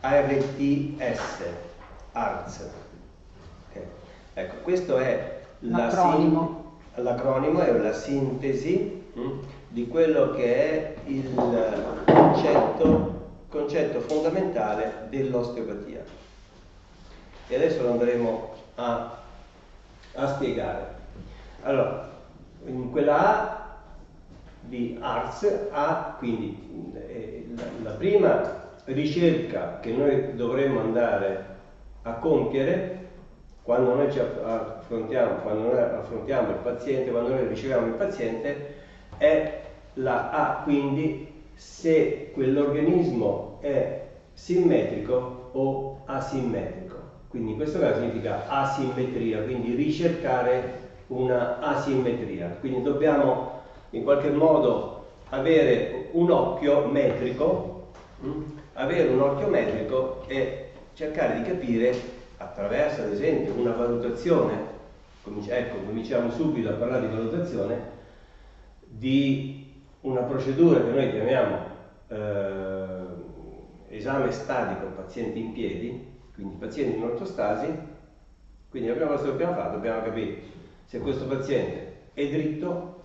ARTS, ARTS. Okay. Ecco, questo è l'acronimo, è la sintesi di quello che è il concetto fondamentale dell'osteopatia. E adesso lo andremo a spiegare. Allora, in quella A di ARTS, quindi la prima ricerca che noi dovremmo andare a compiere quando noi affrontiamo il paziente, quando noi riceviamo il paziente, è la A, quindi se quell'organismo è simmetrico o asimmetrico. Quindi in questo caso significa asimmetria, quindi ricercare una asimmetria. Quindi dobbiamo in qualche modo avere un occhio metrico, e cercare di capire attraverso ad esempio una valutazione, cominciamo subito a parlare di valutazione, di una procedura che noi chiamiamo esame statico pazienti in piedi, quindi pazienti in ortostasi. Quindi la prima cosa che dobbiamo fare, dobbiamo capire se questo paziente è dritto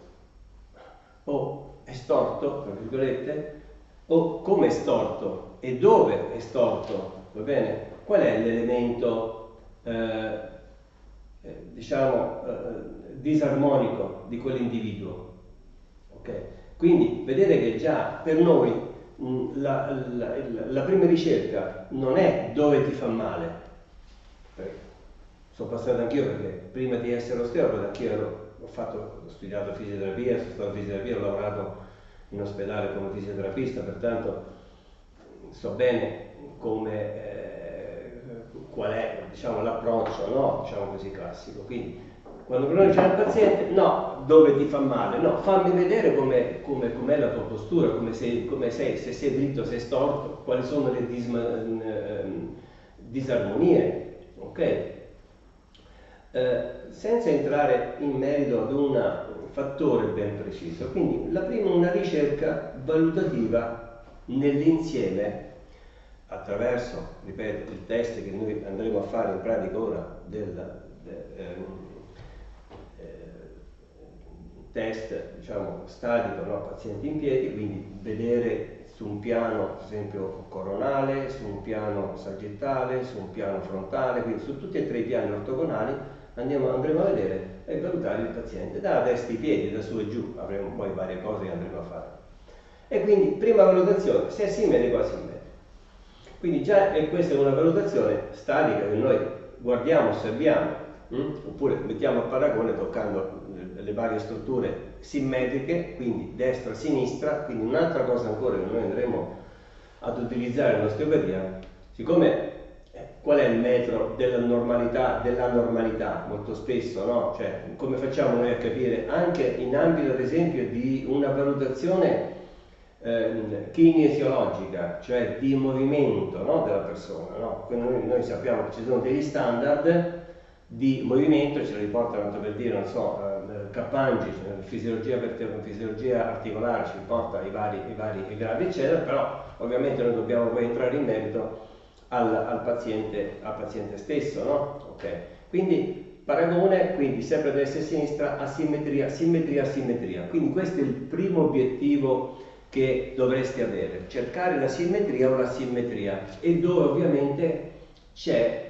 o è storto, tra virgolette, o come è storto e dove è storto, va bene? Qual è l'elemento disarmonico di quell'individuo? Okay? Quindi vedete che già per noi la prima ricerca non è dove ti fa male. Sono passato anch'io, perché prima di essere osteopata anch'io ho studiato fisioterapia, sono stato fisioterapia, ho lavorato in ospedale come fisioterapista, pertanto so bene qual è, diciamo, l'approccio, no? Diciamo così, classico. Quindi quando noi diciamo al paziente no, dove ti fa male, no, fammi vedere com'è la tua postura, come sei, se sei dritto, se sei storto, quali sono le disarmonie, ok? Senza entrare in merito ad un fattore ben preciso. Quindi la prima è una ricerca valutativa nell'insieme attraverso, ripeto, il test che noi andremo a fare in pratica ora test, diciamo, statico, no? Pazienti in piedi, quindi vedere su un piano, per esempio, coronale, su un piano sagittale, su un piano frontale, quindi su tutti e tre i piani ortogonali andremo a vedere e valutare il paziente da destra i piedi, da su e giù, avremo poi varie cose che andremo a fare. E quindi prima valutazione, se è simmetrico o asimmetrico. Quindi già questa è una valutazione statica che noi guardiamo, osserviamo, oppure mettiamo a paragone toccando le varie strutture simmetriche, quindi destra-sinistra. Quindi un'altra cosa ancora che noi andremo ad utilizzare nell'osteopatia, siccome qual è il metro della normalità, molto spesso, no? Cioè, come facciamo noi a capire, anche in ambito ad esempio di una valutazione kinesiologica, cioè di movimento, no? Della persona, no? Noi sappiamo che ci sono degli standard di movimento, ce li riportano, tanto per dire, non so, Cappangi, fisiologia articolare, ci riporta i vari gradi, eccetera, però ovviamente noi dobbiamo poi entrare in merito al paziente stesso, no? Okay. Quindi paragone, quindi sempre a destra e a sinistra, asimmetria, simmetria, asimmetria. Quindi questo è il primo obiettivo che dovresti avere, cercare la simmetria o l'asimmetria, e dove ovviamente c'è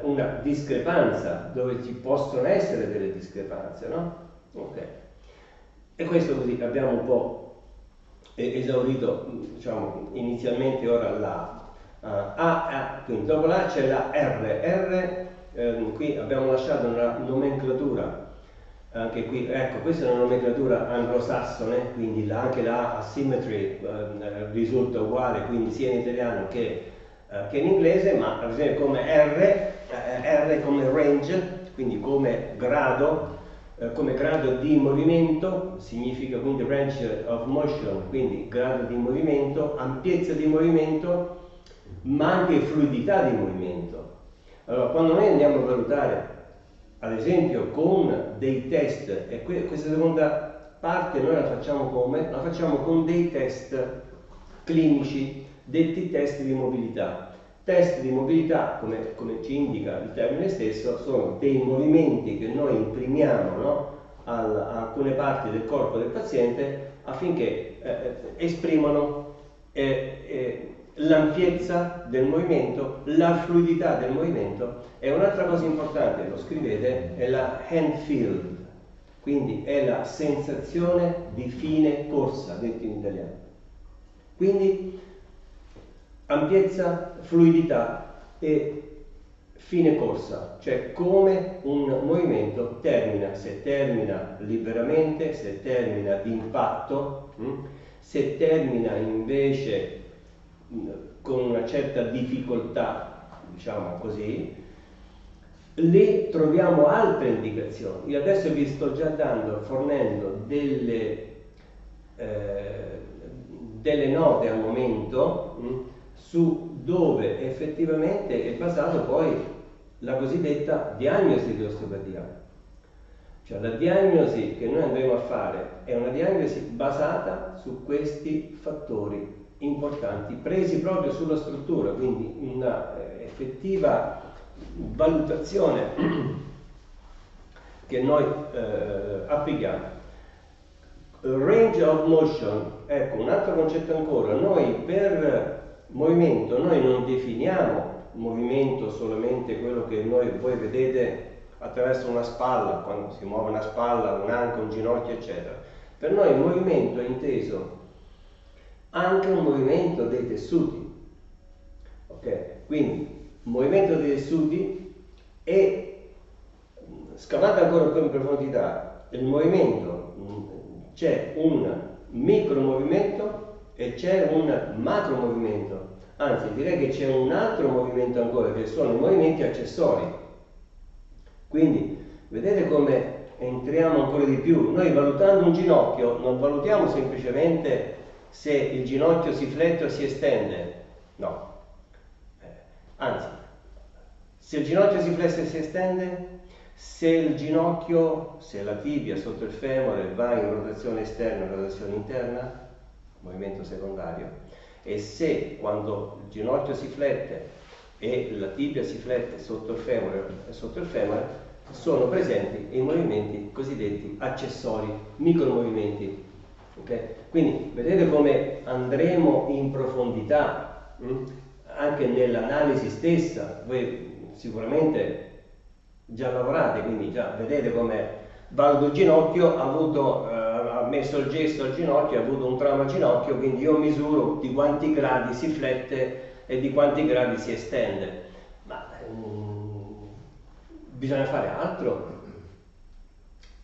una discrepanza, dove ci possono essere delle discrepanze, no? Ok. E questo così abbiamo un po' esaurito, diciamo, inizialmente. Ora quindi dopo la c'è la R. Qui abbiamo lasciato una nomenclatura, anche qui, ecco, questa è una nomenclatura anglosassone, quindi anche la asymmetry risulta uguale, quindi sia in italiano che in inglese, ma ad esempio come R come range, quindi come grado di movimento, significa quindi range of motion, quindi grado di movimento, ampiezza di movimento, ma anche fluidità di movimento. Allora, quando noi andiamo a valutare, ad esempio, con dei test, e questa seconda parte noi la facciamo come? La facciamo con dei test clinici, detti test di mobilità. Test di mobilità, come ci indica il termine stesso, sono dei movimenti che noi imprimiamo, no, a alcune parti del corpo del paziente affinché esprimano l'ampiezza del movimento, la fluidità del movimento. E un'altra cosa importante, lo scrivete, è la hand feel, quindi è la sensazione di fine corsa, detto in italiano. Quindi ampiezza, fluidità e fine corsa, cioè come un movimento termina, se termina liberamente, se termina d'impatto, se termina invece con una certa difficoltà, diciamo così. Lì troviamo altre indicazioni. Io adesso vi sto già fornendo delle note al momento su dove effettivamente è basato poi la cosiddetta diagnosi di osteopatia. Cioè la diagnosi che noi andremo a fare è una diagnosi basata su questi fattori importanti, presi proprio sulla struttura, quindi una effettiva valutazione che noi applichiamo. Range of motion, ecco un altro concetto ancora. Noi per movimento noi non definiamo movimento solamente quello che voi vedete attraverso una spalla, quando si muove una spalla, un'anca, un ginocchio, eccetera. Per noi il movimento è inteso anche un movimento dei tessuti, ok? Quindi movimento dei tessuti e, scavate ancora più in profondità, il movimento, c'è un micro movimento e c'è un macro movimento, anzi direi che c'è un altro movimento ancora, che sono i movimenti accessori. Quindi vedete come entriamo ancora di più. Noi valutando un ginocchio non valutiamo semplicemente se il ginocchio si flette o si estende, no, anzi, se il ginocchio si flesse e si estende, se il ginocchio, se la tibia sotto il femore va in rotazione esterna o rotazione interna, movimento secondario, e se quando il ginocchio si flette e la tibia si flette sotto il femore, sono presenti i movimenti cosiddetti accessori, micromovimenti. Okay? Quindi vedete come andremo in profondità anche nell'analisi stessa. Voi sicuramente già lavorate, quindi già vedete come valuto il ginocchio, ha messo il gesso al ginocchio, ha avuto un trauma al ginocchio, quindi io misuro di quanti gradi si flette e di quanti gradi si estende. Ma bisogna fare altro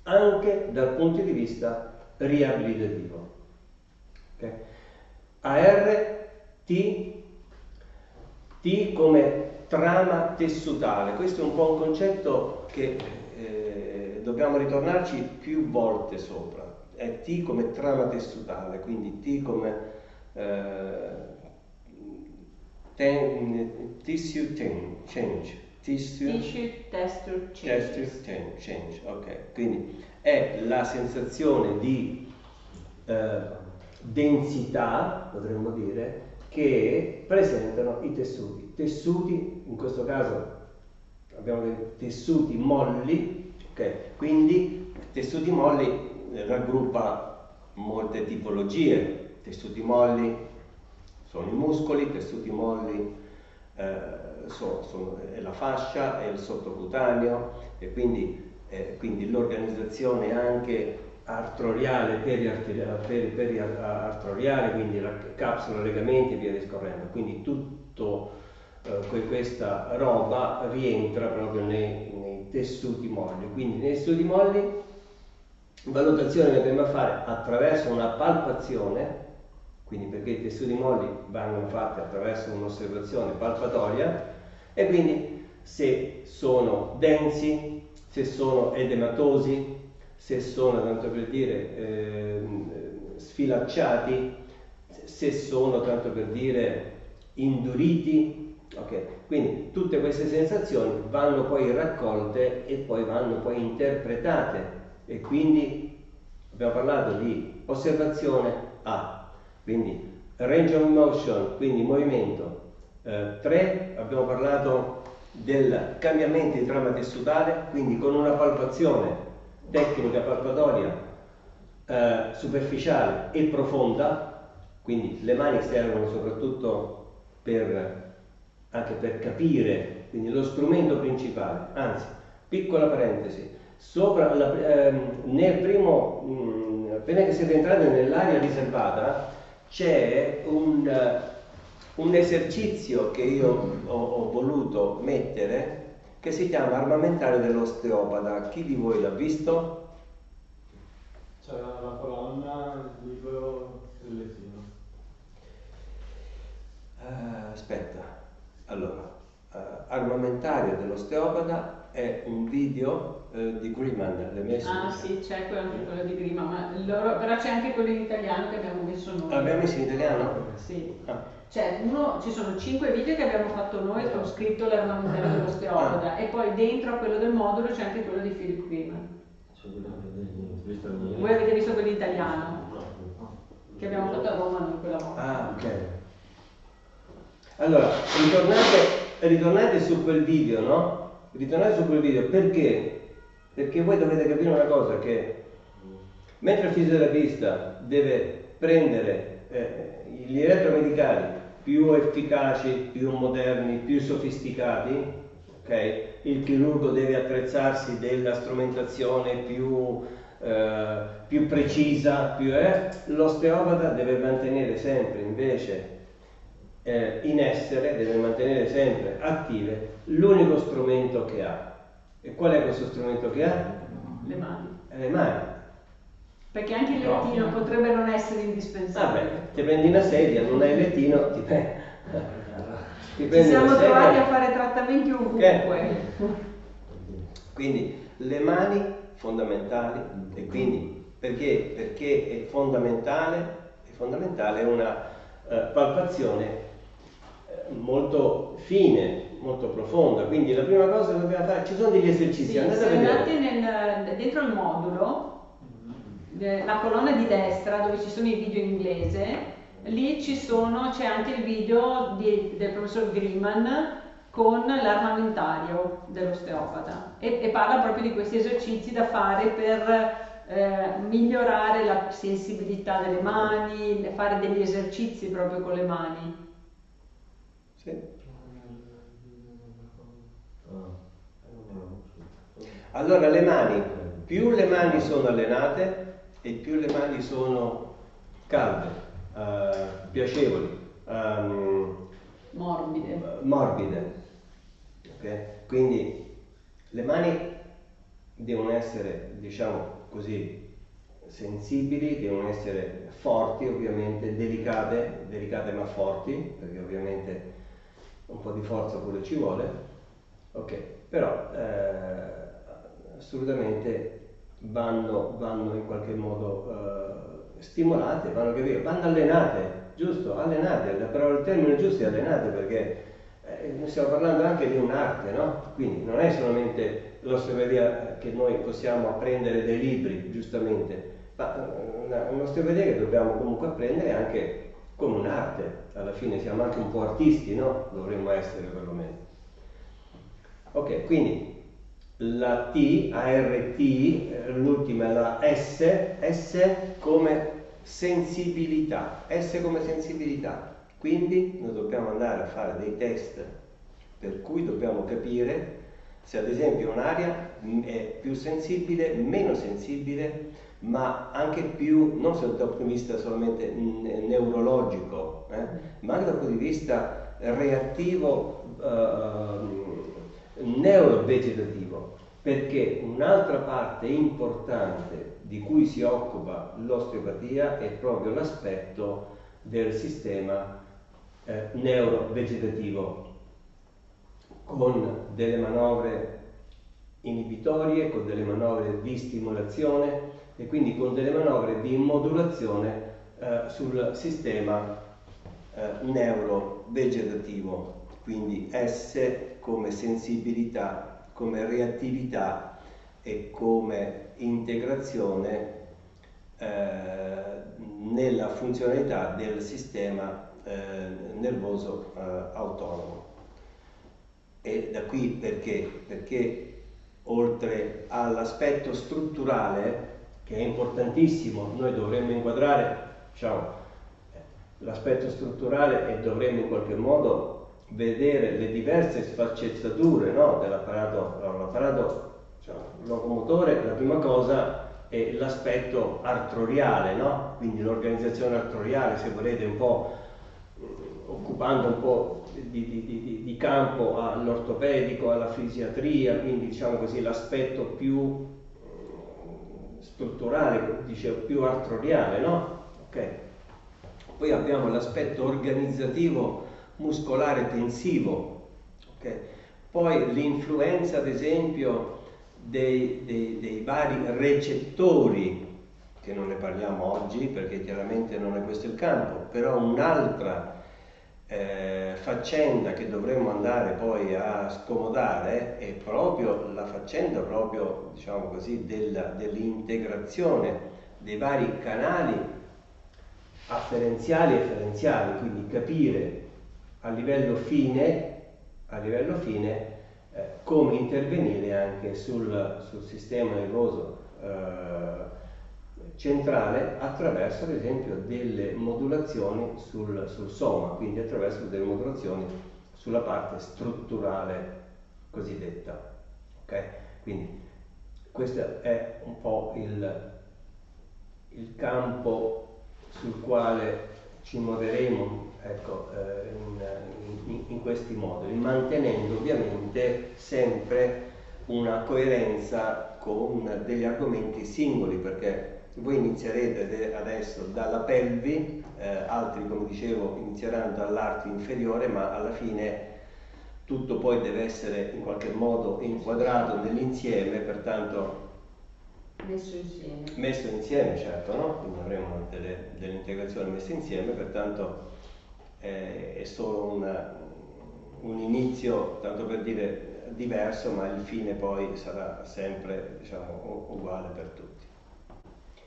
anche dal punto di vista riabilitativo. Okay? AR, T come trama tessutale. Questo è un po' un concetto che dobbiamo ritornarci più volte sopra. È T come trama tessutale, quindi T come tissue change. Tissue texture change, ok. Quindi è la sensazione di densità, potremmo dire, che presentano i tessuti. Tessuti, in questo caso abbiamo dei tessuti molli, ok? Quindi tessuti molli raggruppa molte tipologie. Tessuti molli sono i muscoli, tessuti molli è la fascia, è il sottocutaneo, e quindi l'organizzazione anche artoriale, periartoriale, quindi la capsula, legamenti e via discorrendo. Quindi tutto questa roba rientra proprio nei tessuti molli. Quindi nei tessuti molli valutazione che andremo a fare attraverso una palpazione, quindi perché i tessuti molli vengono fatti attraverso un'osservazione palpatoria, e quindi se sono densi, se sono edematosi, se sono, tanto per dire, sfilacciati, se sono, tanto per dire, induriti, ok? Quindi tutte queste sensazioni vanno poi raccolte e poi vanno poi interpretate, e quindi abbiamo parlato di osservazione A, quindi range of motion, quindi movimento. 3, abbiamo parlato del cambiamento di trama tessutale, quindi con una palpazione tecnica palpatoria superficiale e profonda, quindi le mani servono soprattutto anche per capire, quindi lo strumento principale. Anzi, piccola parentesi, nel primo, appena che siete entrati nell'area riservata, c'è un esercizio che io ho voluto mettere che si chiama armamentario dell'osteopata. Chi di voi l'ha visto? C'è la colonna, il libro e il lettino. Aspetta, allora, armamentario dell'osteopata è un video di Greenman, l'hai messo? Ah sì, c'è anche quello di prima, però c'è anche quello in italiano che abbiamo messo noi. L'abbiamo messo in italiano? Sì. Ah. Ci sono 5 video che abbiamo fatto noi con scritto l'armamentario dell'osteopata e poi dentro a quello del modulo c'è anche quello di Philip Greenman. Voi avete visto quello in italiano? Che abbiamo fatto a Roma noi quella volta. Ah, ok. Allora, ritornate su quel video, no? Ritornate su quel video perché? Perché voi dovete capire una cosa, che mentre il fisioterapista deve prendere gli elettromedicali più efficaci, più moderni, più sofisticati, ok? Il chirurgo deve attrezzarsi della strumentazione più precisa, l'osteopata deve mantenere sempre invece in essere, deve mantenere sempre attive l'unico strumento che ha. E qual è questo strumento che ha? Le mani. Le mani. Perché anche il lettino potrebbe non essere indispensabile. Vabbè, ti prendi una sedia, non hai il lettino, ti prendi Ci siamo trovati a fare trattamenti ovunque. Quindi le mani fondamentali, e quindi perché è fondamentale una palpazione molto fine, molto profonda. Quindi la prima cosa che dobbiamo fare, ci sono degli esercizi, sì, andate a vedere. Andate dentro il modulo, la colonna di destra dove ci sono i video in inglese, lì c'è anche il video del professor Greenman con l'armamentario dell'osteopata e parla proprio di questi esercizi da fare per migliorare la sensibilità delle mani, fare degli esercizi proprio con le mani. Sì. Allora le mani, più le mani sono allenate e più le mani sono calde, piacevoli, morbide. Okay? Quindi le mani devono essere, diciamo così, sensibili, devono essere forti, ovviamente, delicate ma forti, perché ovviamente un po' di forza pure ci vuole, ok, però assolutamente vanno in qualche modo stimolate, vanno allenate, giusto? Allenate, il termine giusto è allenate, perché stiamo parlando anche di un'arte, no? Quindi non è solamente l'osteopatia che noi possiamo apprendere dai libri, giustamente, ma un'osteopatia che dobbiamo comunque apprendere anche come un'arte. Alla fine siamo anche un po' artisti, no? Dovremmo essere perlomeno. Ok, quindi la T, ART, l'ultima è la S come sensibilità, quindi noi dobbiamo andare a fare dei test per cui dobbiamo capire se ad esempio un'area è più sensibile, meno sensibile, ma anche più, non dal punto di vista solamente neurologico, ma anche dal punto di vista reattivo, neurovegetativo, perché un'altra parte importante di cui si occupa l'osteopatia è proprio l'aspetto del sistema neurovegetativo, con delle manovre inibitorie, con delle manovre di stimolazione e quindi con delle manovre di modulazione sul sistema neurovegetativo. Quindi S come sensibilità, come reattività e come integrazione nella funzionalità del sistema nervoso autonomo. E da qui perché oltre all'aspetto strutturale, che è importantissimo, noi dovremmo inquadrare, diciamo, l'aspetto strutturale e dovremmo in qualche modo vedere le diverse sfaccettature, no, dell'apparato, diciamo, locomotore. La prima cosa è l'aspetto artoriale, no? Quindi l'organizzazione artoriale, se volete, un po' occupando un po' di campo all'ortopedico, alla fisiatria, quindi diciamo così l'aspetto più strutturale, dicevo, più artoriale, no? Ok. Poi abbiamo l'aspetto organizzativo muscolare tensivo, okay? Poi l'influenza, ad esempio, dei vari recettori, che non ne parliamo oggi perché chiaramente non è questo il campo, però un'altra faccenda che dovremmo andare poi a scomodare è proprio la faccenda, proprio, diciamo così, dell'integrazione dei vari canali afferenziali e efferenziali, quindi capire a livello fine come intervenire anche sul sistema nervoso centrale attraverso, ad esempio, delle modulazioni sul soma, quindi attraverso delle modulazioni sulla parte strutturale cosiddetta. Ok? Quindi questo è un po' il campo sul quale ci muoveremo, ecco, in questi moduli, mantenendo ovviamente sempre una coerenza con degli argomenti singoli, perché voi inizierete adesso dalla pelvi, altri, come dicevo, inizieranno dall'arto inferiore, ma alla fine tutto poi deve essere in qualche modo inquadrato nell'insieme, pertanto messo insieme, certo, no? Quindi avremo delle integrazioni messe insieme, pertanto è solo un inizio, tanto per dire, diverso, ma il fine poi sarà sempre, diciamo, uguale per tutti.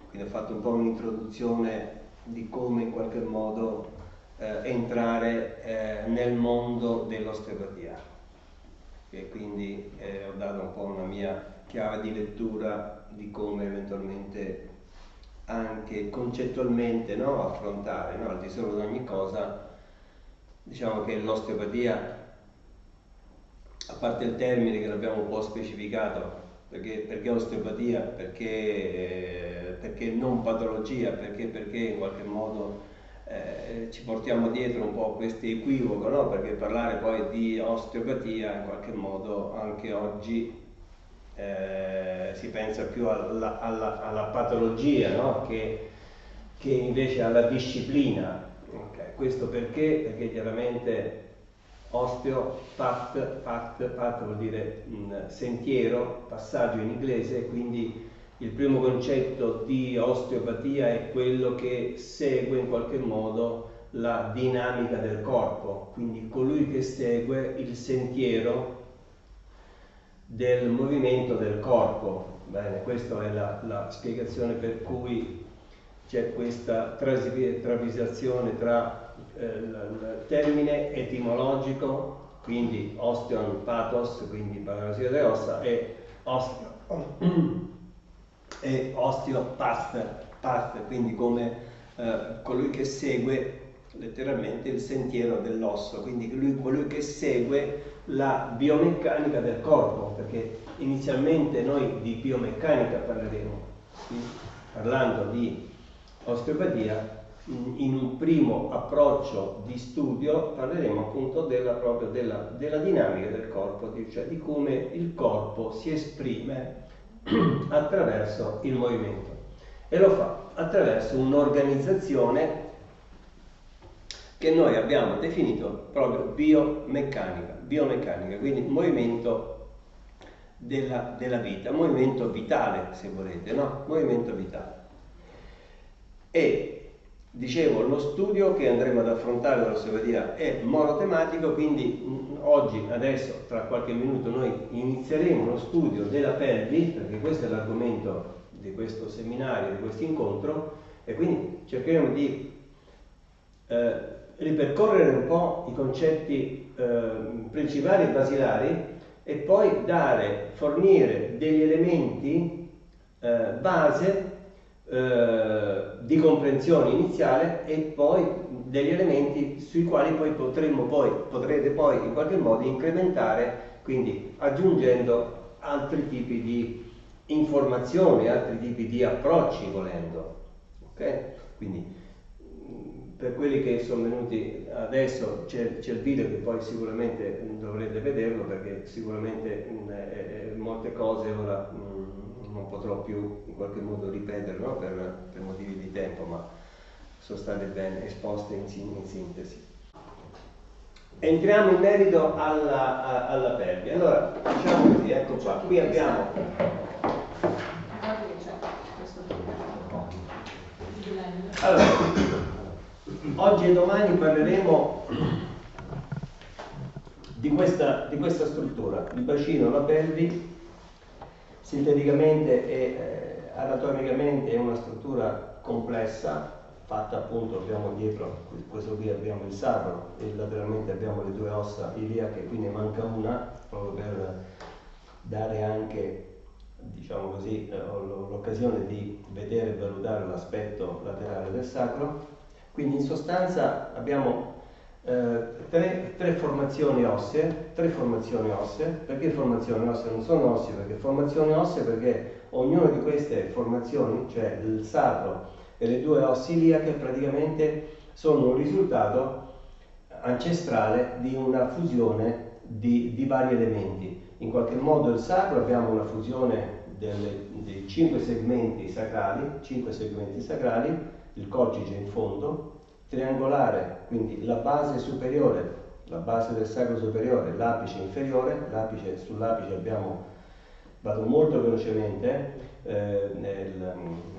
Quindi ho fatto un po' un'introduzione di come in qualche modo entrare nel mondo dell'osteopatia, e quindi ho dato un po' una mia chiave di lettura di come eventualmente anche concettualmente, no, affrontare, no, al di sopra di ogni cosa. Diciamo che l'osteopatia, a parte il termine che l'abbiamo un po' specificato, perché osteopatia, perché non patologia, perché in qualche modo ci portiamo dietro un po' questo equivoco, no? Perché parlare poi di osteopatia in qualche modo anche oggi si pensa più alla patologia, no? che invece alla disciplina. Okay. Questo perché chiaramente osteo, path vuol dire sentiero, passaggio in inglese, quindi il primo concetto di osteopatia è quello che segue in qualche modo la dinamica del corpo, quindi colui che segue il sentiero del movimento del corpo. Bene, questa è la spiegazione per cui c'è questa travisazione tra il termine etimologico, quindi osteon, pathos, quindi paralisia delle ossa, e osteopath, quindi come colui che segue letteralmente il sentiero dell'osso, quindi colui che segue la biomeccanica del corpo, perché inizialmente noi di biomeccanica parleremo, parlando di osteopatia. In un primo approccio di studio parleremo appunto proprio della dinamica del corpo, cioè di come il corpo si esprime attraverso il movimento, e lo fa attraverso un'organizzazione che noi abbiamo definito proprio biomeccanica, quindi movimento della vita, movimento vitale, se volete, no? Movimento vitale. E dicevo, lo studio che andremo ad affrontare dall'osteopatia è monotematico, quindi oggi, adesso, tra qualche minuto, noi inizieremo lo studio della pelvi, perché questo è l'argomento seminario, di questo incontro, e quindi cercheremo di ripercorrere un po' i concetti principali e basilari e poi fornire degli elementi base di comprensione iniziale e poi degli elementi sui quali poi potrete poi in qualche modo incrementare, quindi aggiungendo altri tipi di informazioni, altri tipi di approcci volendo. Ok? Quindi per quelli che sono venuti adesso c'è il video che poi sicuramente dovrete vederlo, perché sicuramente molte cose ora non potrò più in qualche modo ripetere, no? per motivi di tempo, ma sono state ben esposte in sintesi. Entriamo in merito alla pelvi. Allora, diciamo così, ecco qua, qui abbiamo... Allora, oggi e domani parleremo di questa struttura. Il bacino, la pelvi, sinteticamente e anatomicamente è una struttura complessa, fatta appunto, abbiamo dietro, questo qui abbiamo il sacro e lateralmente abbiamo le due ossa iliache, qui ne manca una, proprio per dare anche, diciamo così, l'occasione di vedere e valutare l'aspetto laterale del sacro. Quindi in sostanza abbiamo tre formazioni ossee. Perché formazioni ossee? Non sono ossee, perché formazioni ossee perché ognuna di queste formazioni, cioè il sacro e le due ossa iliache, praticamente sono un risultato ancestrale di una fusione di vari elementi. In qualche modo il sacro abbiamo una fusione dei 5 segmenti sacrali, il coccige in fondo, triangolare, quindi la base superiore, la base del sacro superiore, l'apice inferiore, sull'apice abbiamo, vado molto velocemente,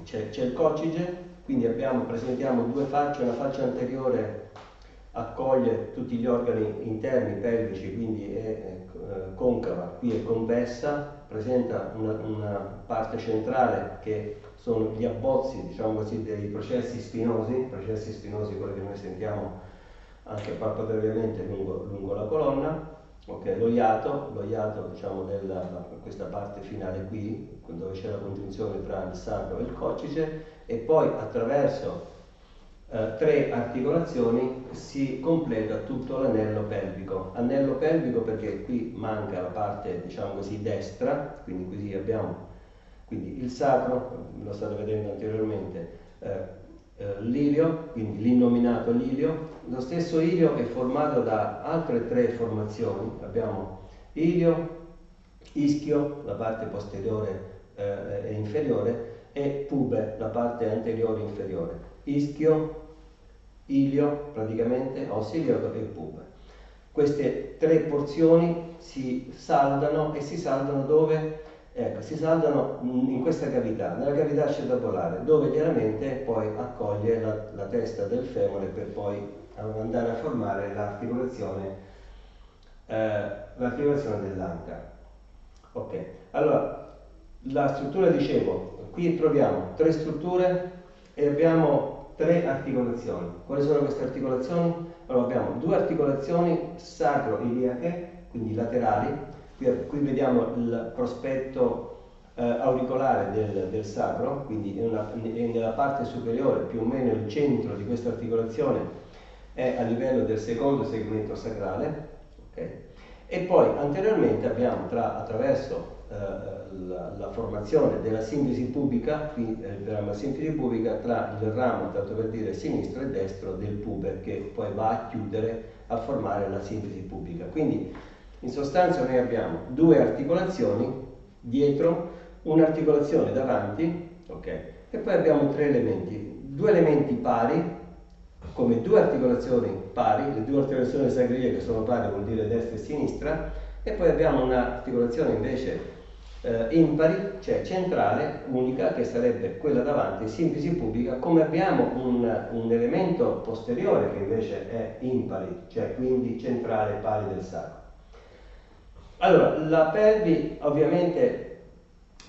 c'è il coccige, quindi presentiamo due facce, una faccia anteriore accoglie tutti gli organi interni pelvici, quindi è concava, qui è convessa, presenta una parte centrale che sono gli abbozzi, diciamo così, dei processi spinosi quelli che noi sentiamo anche palpatoriamente lungo la colonna. Okay, lo iato diciamo questa parte finale qui, dove c'è la congiunzione tra il sacro e il coccige, e poi attraverso 3 articolazioni si completa tutto l'anello pelvico. Anello pelvico perché qui manca la parte, diciamo così, destra, quindi così abbiamo quindi il sacro, lo state vedendo anteriormente, l'ilio, quindi l'innominato l'ilio. Lo stesso ilio è formato da altre 3 formazioni, abbiamo ilio, ischio, la parte posteriore e inferiore, e pube, la parte anteriore e inferiore. Ischio, ilio, praticamente, ossa iliaca e pube. Queste 3 porzioni si saldano, e si saldano dove? Ecco, si saldano in questa cavità, nella cavità acetabolare, dove chiaramente poi accoglie la testa del femore per poi andare a formare l'articolazione dell'anca. Ok, allora la struttura, dicevo, qui troviamo 3 strutture e abbiamo 3 articolazioni. Quali sono queste articolazioni? Allora abbiamo 2 articolazioni sacro-iliache, quindi laterali. Qui vediamo il prospetto auricolare del sacro, quindi è nella parte superiore, più o meno il centro di questa articolazione è a livello del secondo segmento sacrale. Okay? E poi anteriormente abbiamo attraverso la formazione della sintesi pubica, qui la sintesi pubica tra il ramo, tanto per dire, sinistro e destro del pube, che poi va a chiudere, a formare la sintesi pubica. Quindi in sostanza noi abbiamo 2 articolazioni dietro, un'articolazione davanti, okay? E poi abbiamo 3 elementi, 2 elementi pari, come 2 articolazioni pari, le 2 articolazioni sacrilie che sono pari vuol dire destra e sinistra, e poi abbiamo un'articolazione invece impari, cioè centrale, unica, che sarebbe quella davanti, sintesi pubica, come abbiamo un elemento posteriore che invece è impari, cioè quindi centrale, pari del sacro. Allora, la pelvi ovviamente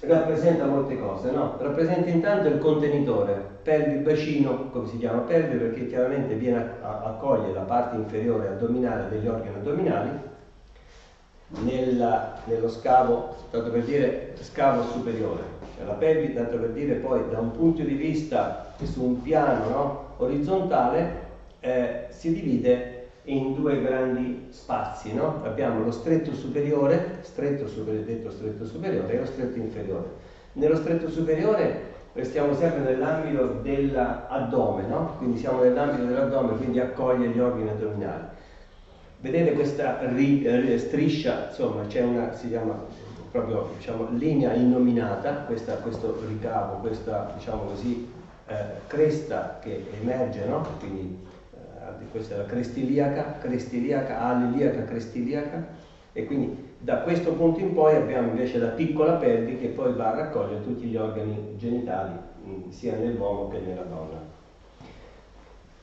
rappresenta molte cose, no? Rappresenta intanto il contenitore, pelvi bacino, come si chiama pelvi perché chiaramente viene accoglie la parte inferiore addominale degli organi addominali, nello scavo, tanto per dire scavo superiore, cioè la pelvi, tanto per dire poi da un punto di vista su un piano, no, orizzontale, si divide in due grandi spazi, no? Abbiamo lo stretto superiore, detto stretto superiore, e lo stretto inferiore. Nello stretto superiore restiamo sempre nell'ambito dell'addome, no? Quindi siamo nell'ambito dell'addome, quindi accoglie gli organi addominali. Vedete questa striscia, insomma, c'è una, si chiama proprio, diciamo, linea innominata, questo ricavo, questa, diciamo così, cresta che emerge, no? Quindi questa è la crestiliaca, aliliaca, crestiliaca, e quindi da questo punto in poi abbiamo invece la piccola pelvi che poi va a raccogliere tutti gli organi genitali, sia nell'uomo che nella donna.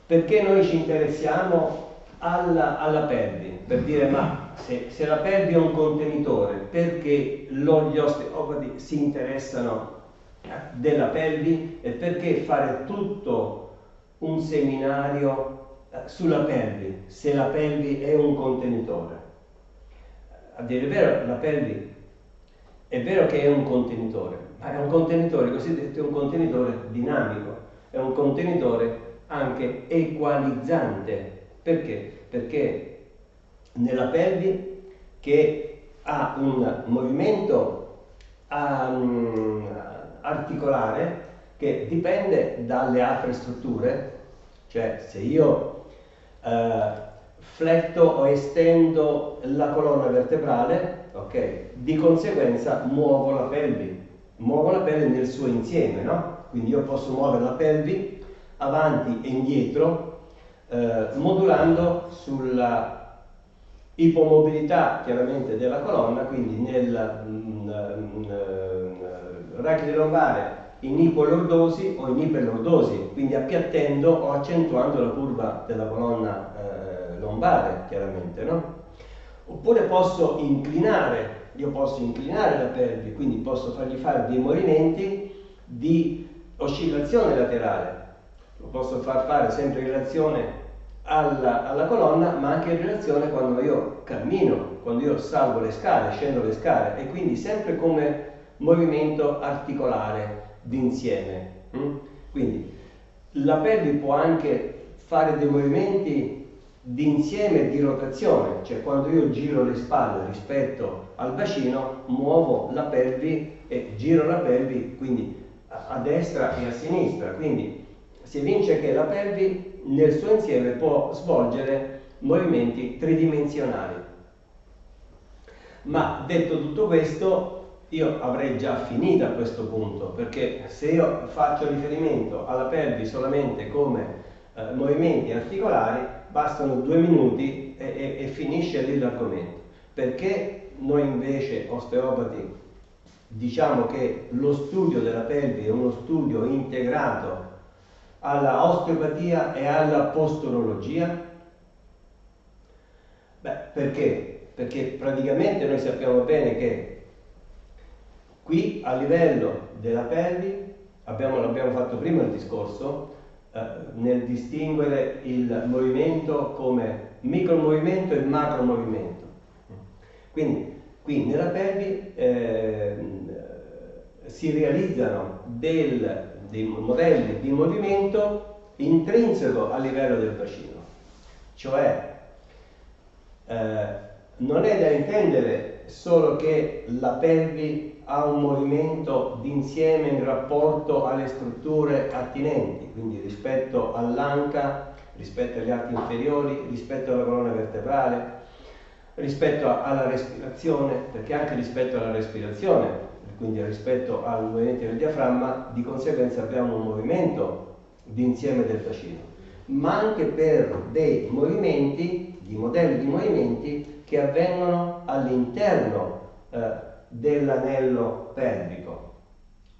Perché noi ci interessiamo alla pelvi? Per dire, ma se la pelvi è un contenitore, perché gli osteopati si interessano della pelvi e perché fare tutto un seminario sulla pelvi, se la pelvi è un contenitore? A dire il vero, la pelvi è vero che è un contenitore, ma è un contenitore cosiddetto, è un contenitore dinamico, è un contenitore anche equalizzante. Perché? Perché nella pelvi, che ha un movimento articolare che dipende dalle altre strutture, cioè se io fletto o estendo la colonna vertebrale, ok, di conseguenza muovo la pelvi nel suo insieme, no? Quindi io posso muovere la pelvi avanti e indietro, modulando sulla ipomobilità chiaramente della colonna, quindi nel rachide lombare in ipolordosi o in iperlordosi, quindi appiattendo o accentuando la curva della colonna lombare, chiaramente, no? Oppure posso inclinare la pelvi, quindi posso fargli fare dei movimenti di oscillazione laterale, lo posso far fare sempre in relazione alla colonna, ma anche in relazione quando io cammino, quando io salgo le scale, scendo le scale, e quindi sempre come movimento articolare d'insieme. Quindi la pelvi può anche fare dei movimenti di insieme e di rotazione, cioè quando io giro le spalle rispetto al bacino, muovo la pelvi e giro la pelvi, quindi a destra e a sinistra, quindi si evince che la pelvi nel suo insieme può svolgere movimenti tridimensionali. Ma detto tutto questo, io avrei già finito a questo punto, perché se io faccio riferimento alla pelvi solamente come movimenti articolari, bastano 2 minuti e finisce lì l'argomento. Perché noi invece osteopati diciamo che lo studio della pelvi è uno studio integrato alla osteopatia e alla posturologia? Beh, perché? Perché praticamente noi sappiamo bene che qui a livello della pelvi l'abbiamo fatto prima il discorso, nel distinguere il movimento come micromovimento e macromovimento. Quindi qui nella pelvi si realizzano dei modelli di movimento intrinseco a livello del bacino, cioè non è da intendere solo che la pelvi ha un movimento d'insieme in rapporto alle strutture attinenti, quindi rispetto all'anca, rispetto agli arti inferiori, rispetto alla colonna vertebrale, rispetto alla respirazione, perché anche rispetto alla respirazione, quindi rispetto al movimento del diaframma, di conseguenza abbiamo un movimento d'insieme del bacino, ma anche per dei movimenti, di modelli di movimenti che avvengono all'interno dell'anello pelvico.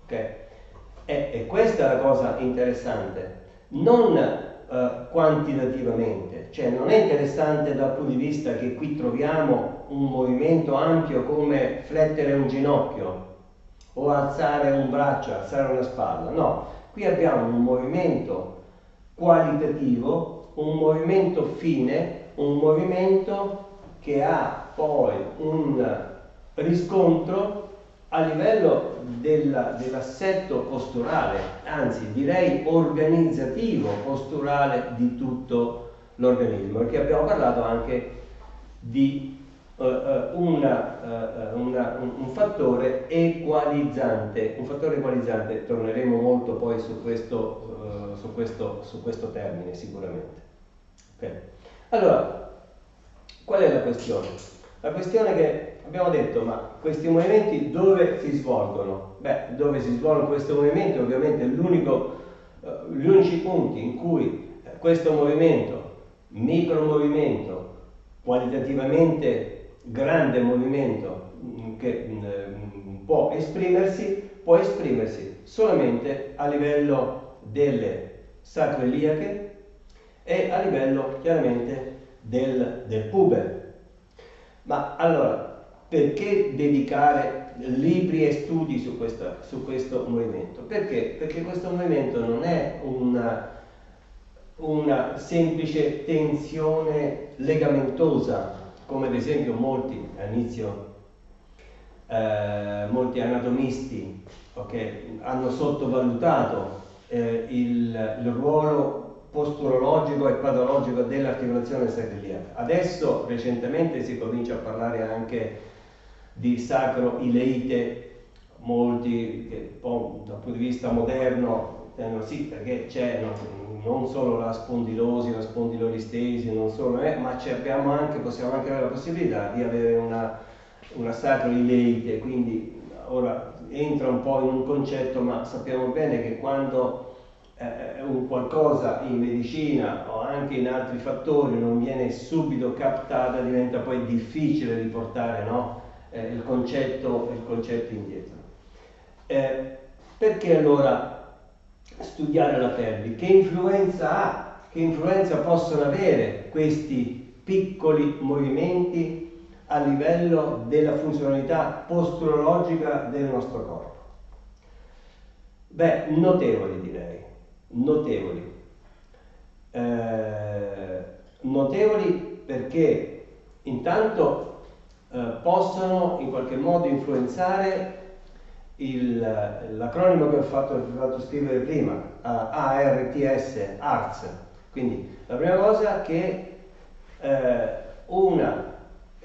Okay? E questa è la cosa interessante, non quantitativamente, cioè non è interessante dal punto di vista che qui troviamo un movimento ampio come flettere un ginocchio o alzare un braccio, alzare una spalla, no, qui abbiamo un movimento qualitativo, un movimento fine, un movimento che ha poi un riscontro a livello dell'assetto posturale, anzi direi organizzativo posturale di tutto l'organismo, perché abbiamo parlato anche di un fattore equalizzante, torneremo molto poi su questo termine sicuramente. Okay. Allora, qual è la questione? La questione è che abbiamo detto, ma questi movimenti dove si svolgono? Beh, dove si svolgono questi movimenti ovviamente gli unici punti in cui questo movimento, micromovimento, qualitativamente grande movimento che può esprimersi solamente a livello delle sacroiliache e a livello chiaramente del pube. Ma allora, perché dedicare libri e studi su questo movimento? Perché? Perché questo movimento non è una semplice tensione legamentosa, come ad esempio molti anatomisti, okay, hanno sottovalutato il ruolo posturologico e patologico dell'articolazione sacroiliaca. Adesso recentemente si comincia a parlare anche di sacroileite, molti che dal punto di vista moderno sì, perché c'è non solo la spondilosi, la spondilolistesi, non solo, ma possiamo anche avere la possibilità di avere una sacroileite, quindi ora entra un po' in un concetto, ma sappiamo bene che quando un qualcosa in medicina o anche in altri fattori non viene subito captata, diventa poi difficile riportare, no? il concetto indietro. Perché allora studiare la pelvi? Che influenza ha? Che influenza possono avere questi piccoli movimenti a livello della funzionalità posturologica del nostro corpo? Beh, notevoli direi, notevoli perché intanto possono in qualche modo influenzare l'acronimo che ho fatto scrivere prima, ARTS, quindi la prima cosa che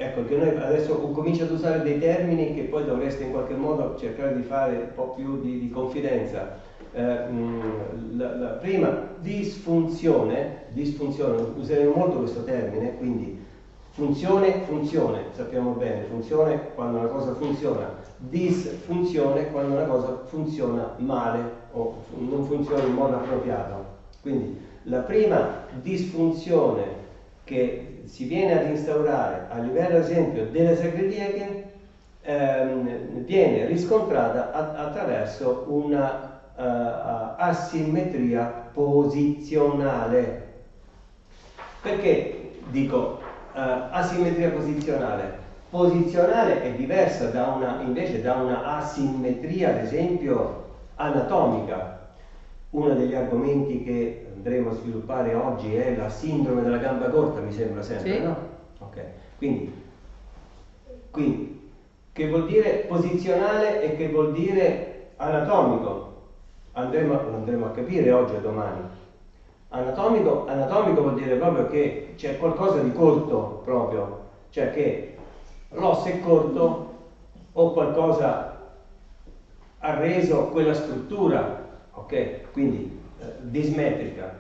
ecco che noi adesso comincio ad usare dei termini che poi dovreste in qualche modo cercare di fare un po' più di confidenza. La prima disfunzione, useremo molto questo termine, quindi funzione, sappiamo bene, funzione quando una cosa funziona, disfunzione quando una cosa funziona male o non funziona in modo appropriato. Quindi la prima disfunzione che si viene ad instaurare a livello ad esempio delle sacroiliache viene riscontrata attraverso una asimmetria posizionale. Perché dico asimmetria posizionale? Posizionale è diversa invece da una asimmetria ad esempio anatomica. Uno degli argomenti che andremo a sviluppare oggi è la sindrome della gamba corta, mi sembra sempre, sì. No? Ok, quindi che vuol dire posizionale e che vuol dire anatomico? Andremo a capire oggi e domani. Anatomico vuol dire proprio che c'è qualcosa di corto proprio, cioè che l'osso è corto o qualcosa ha reso quella struttura, ok? Quindi dismetrica.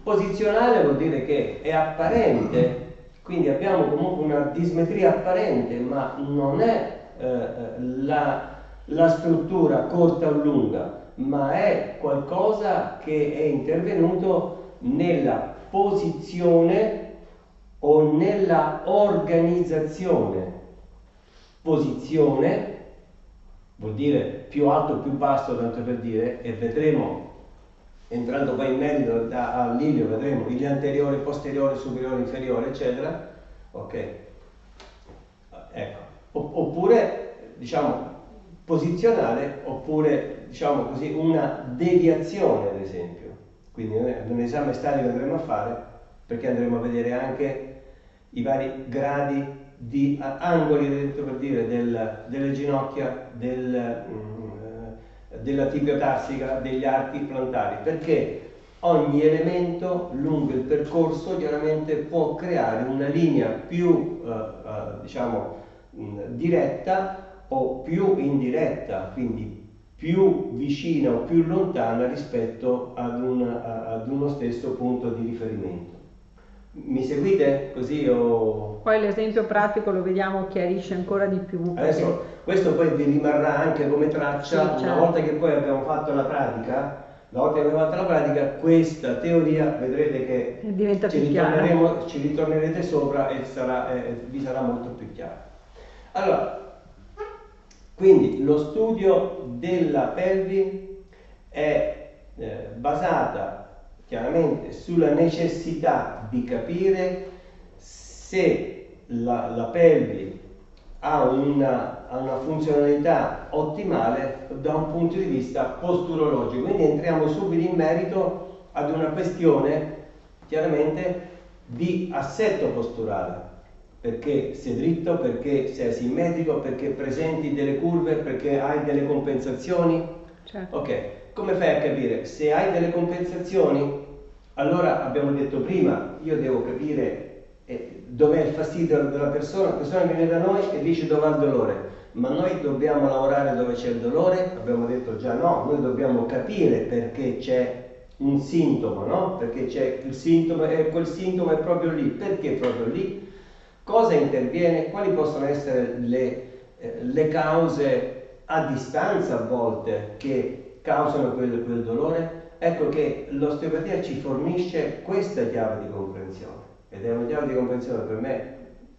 Posizionale vuol dire che è apparente, quindi abbiamo comunque una dismetria apparente, ma non è la struttura corta o lunga, ma è qualcosa che è intervenuto nella posizione o nella organizzazione. Posizione vuol dire più alto o più basso, tanto per dire, e vedremo, entrando poi in merito all'ilio, vedremo gli anteriori, posteriori, superiori, inferiori, eccetera. Ok? Ecco. Oppure, diciamo, posizionale oppure, diciamo così, una deviazione, ad esempio. Quindi noi un esame statico andremo a fare perché andremo a vedere anche i vari gradi di angoli, detto per dire, delle ginocchia, della tibiotarsica, degli arti plantari, perché ogni elemento lungo il percorso chiaramente può creare una linea più diciamo diretta o più indiretta, quindi più vicina o più lontana rispetto ad uno stesso punto di riferimento. Mi seguite così o... Poi l'esempio pratico lo vediamo, chiarisce ancora di più. Adesso questo poi vi rimarrà anche come traccia, sì, una volta che poi abbiamo fatto la pratica. Una volta che abbiamo fatto la pratica, questa teoria vedrete che diventa ci ritornerete sopra e vi sarà molto più chiaro. Allora, quindi lo studio della pelvi è basata chiaramente sulla necessità di capire se la pelvi ha una funzionalità ottimale da un punto di vista posturologico. Quindi entriamo subito in merito ad una questione chiaramente di assetto posturale, perché sei dritto, perché sei asimmetrico, perché presenti delle curve, perché hai delle compensazioni. Certo. Ok, come fai a capire? Se hai delle compensazioni, allora abbiamo detto prima, io devo capire dov'è il fastidio della persona che viene da noi e dice dove ha il dolore. Ma noi dobbiamo lavorare dove c'è il dolore? Abbiamo detto già no, noi dobbiamo capire perché c'è un sintomo, no? Perché c'è il sintomo e quel sintomo è proprio lì. Perché proprio lì? Cosa interviene? Quali possono essere le cause a distanza a volte che causano quel dolore? Ecco che l'osteopatia ci fornisce questa chiave di comprensione, ed è una chiave di comprensione per me,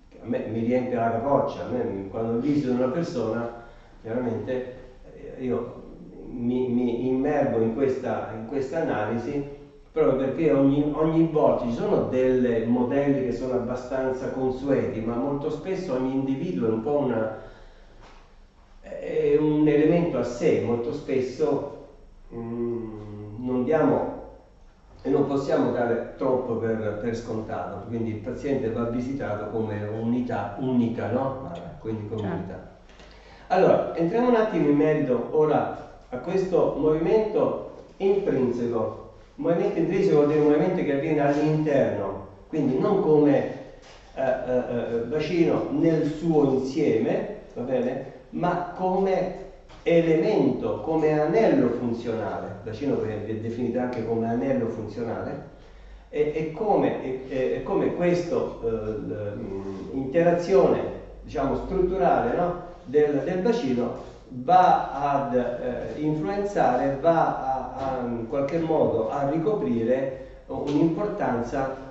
che a me mi riempie la capoccia. Quando visito una persona, chiaramente io mi immergo in questa analisi, proprio perché ogni volta ci sono dei modelli che sono abbastanza consueti, ma molto spesso ogni individuo è un po' è un elemento a sé. Molto spesso non diamo e non possiamo dare troppo per scontato, quindi il paziente va visitato come unità unica, no? Quindi come unità. Allora, entriamo un attimo in merito ora a questo movimento intrinseco. Movimento intrinseco vuol dire un movimento che avviene all'interno, quindi non come bacino nel suo insieme, va bene? Ma come elemento, come anello funzionale. Il bacino è definito anche come anello funzionale, e come questa interazione, diciamo, strutturale, no? del bacino va ad influenzare, va in qualche modo a ricoprire un'importanza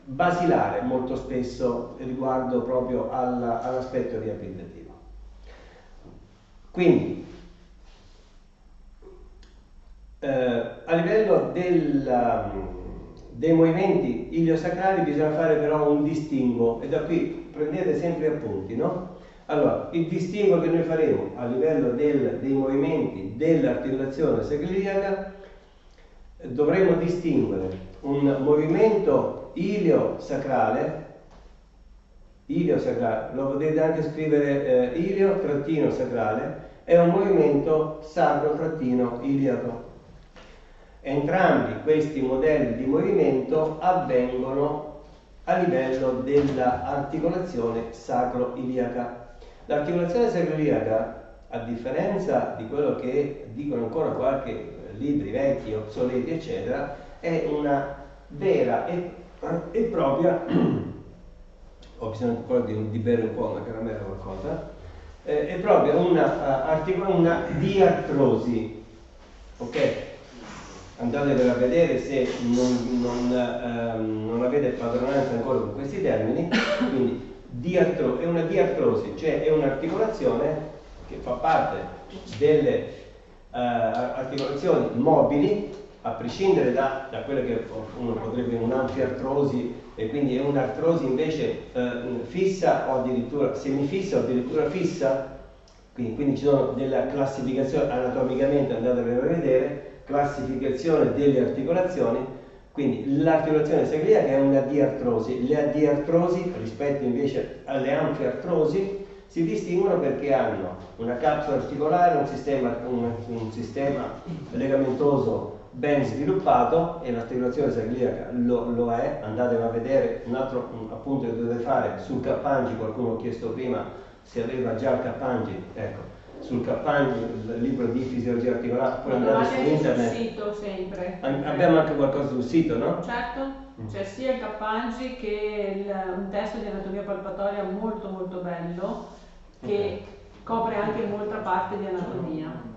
basilare molto spesso riguardo proprio all'aspetto riabilitativo. Quindi a livello dei movimenti iliosacrali bisogna fare però un distinguo, e da qui prendete sempre appunti, no? Allora, il distinguo che noi faremo a livello dei movimenti dell'articolazione sacroiliaca, dovremo distinguere un movimento iliosacrale, lo potete anche scrivere ilio-sacrale, è un movimento sacro-iliaco. Entrambi questi modelli di movimento avvengono a livello dell'articolazione sacro-iliaca. L'articolazione sacroiliaca, a differenza di quello che dicono ancora qualche libri vecchi, obsoleti, eccetera, è una vera e propria ho bisogno ancora di bere un po', una caramella o qualcosa, è proprio una diartrosi, ok? Andatevela a vedere se non avete padronanza ancora con questi termini. Quindi è una diartrosi, cioè è un'articolazione che fa parte delle articolazioni mobili, a prescindere da quelle che uno potrebbe un'anfiartrosi, e quindi è un'artrosi invece fissa o addirittura semifissa o addirittura fissa. Quindi ci sono della classificazione anatomicamente, andatevelo a vedere, classificazione delle articolazioni. Quindi l'articolazione sacroiliaca è una diartrosi. Le diartrosi rispetto invece alle anfiartrosi si distinguono perché hanno una capsula articolare, un sistema legamentoso ben sviluppato, e l'articolazione sacroiliaca lo è. Andatelo a vedere. Un altro appunto che dovete fare sul Kappanji, qualcuno ha chiesto prima se aveva già il Kappanji, ecco, sul Kappanji, il libro di fisiologia articolare, poi andate su internet. Sul sito sempre. Abbiamo anche qualcosa sul sito, no? Certo, c'è sia il Kappanji che un testo di anatomia palpatoria molto molto bello, che copre anche molta parte di anatomia.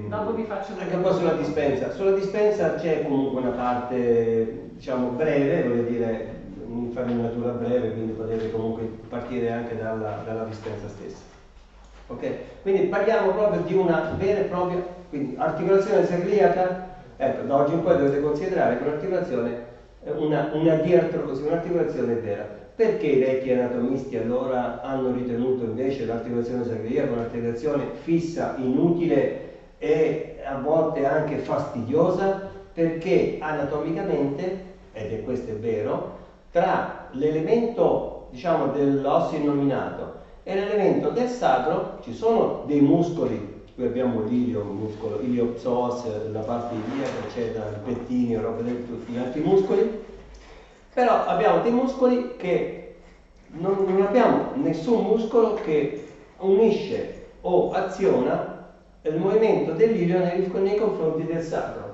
Dopo vi faccio anche un po' sulla dispensa. Sulla dispensa c'è comunque una parte, diciamo, breve, voglio dire, un'infarinatura breve, quindi potete comunque partire anche dalla dispensa stessa. Ok? Quindi parliamo proprio di una vera e propria, quindi articolazione sacroiliaca. Ecco, da oggi in poi dovete considerare che un'articolazione è una diartrosi, un'articolazione vera. Perché i vecchi anatomisti allora hanno ritenuto invece l'articolazione sacroiliaca un'articolazione fissa, inutile e a volte anche fastidiosa? Perché anatomicamente, ed è questo è vero, tra l'elemento, diciamo, dell'osso innominato e l'elemento del sacro ci sono dei muscoli. Qui abbiamo l'ilio, un muscolo, iliopsoas, la parte iliaca, eccetera, i pettini, roba tutti gli altri muscoli. Però abbiamo dei muscoli che non abbiamo nessun muscolo che unisce o aziona il movimento dell'ilio nei confronti del sacro.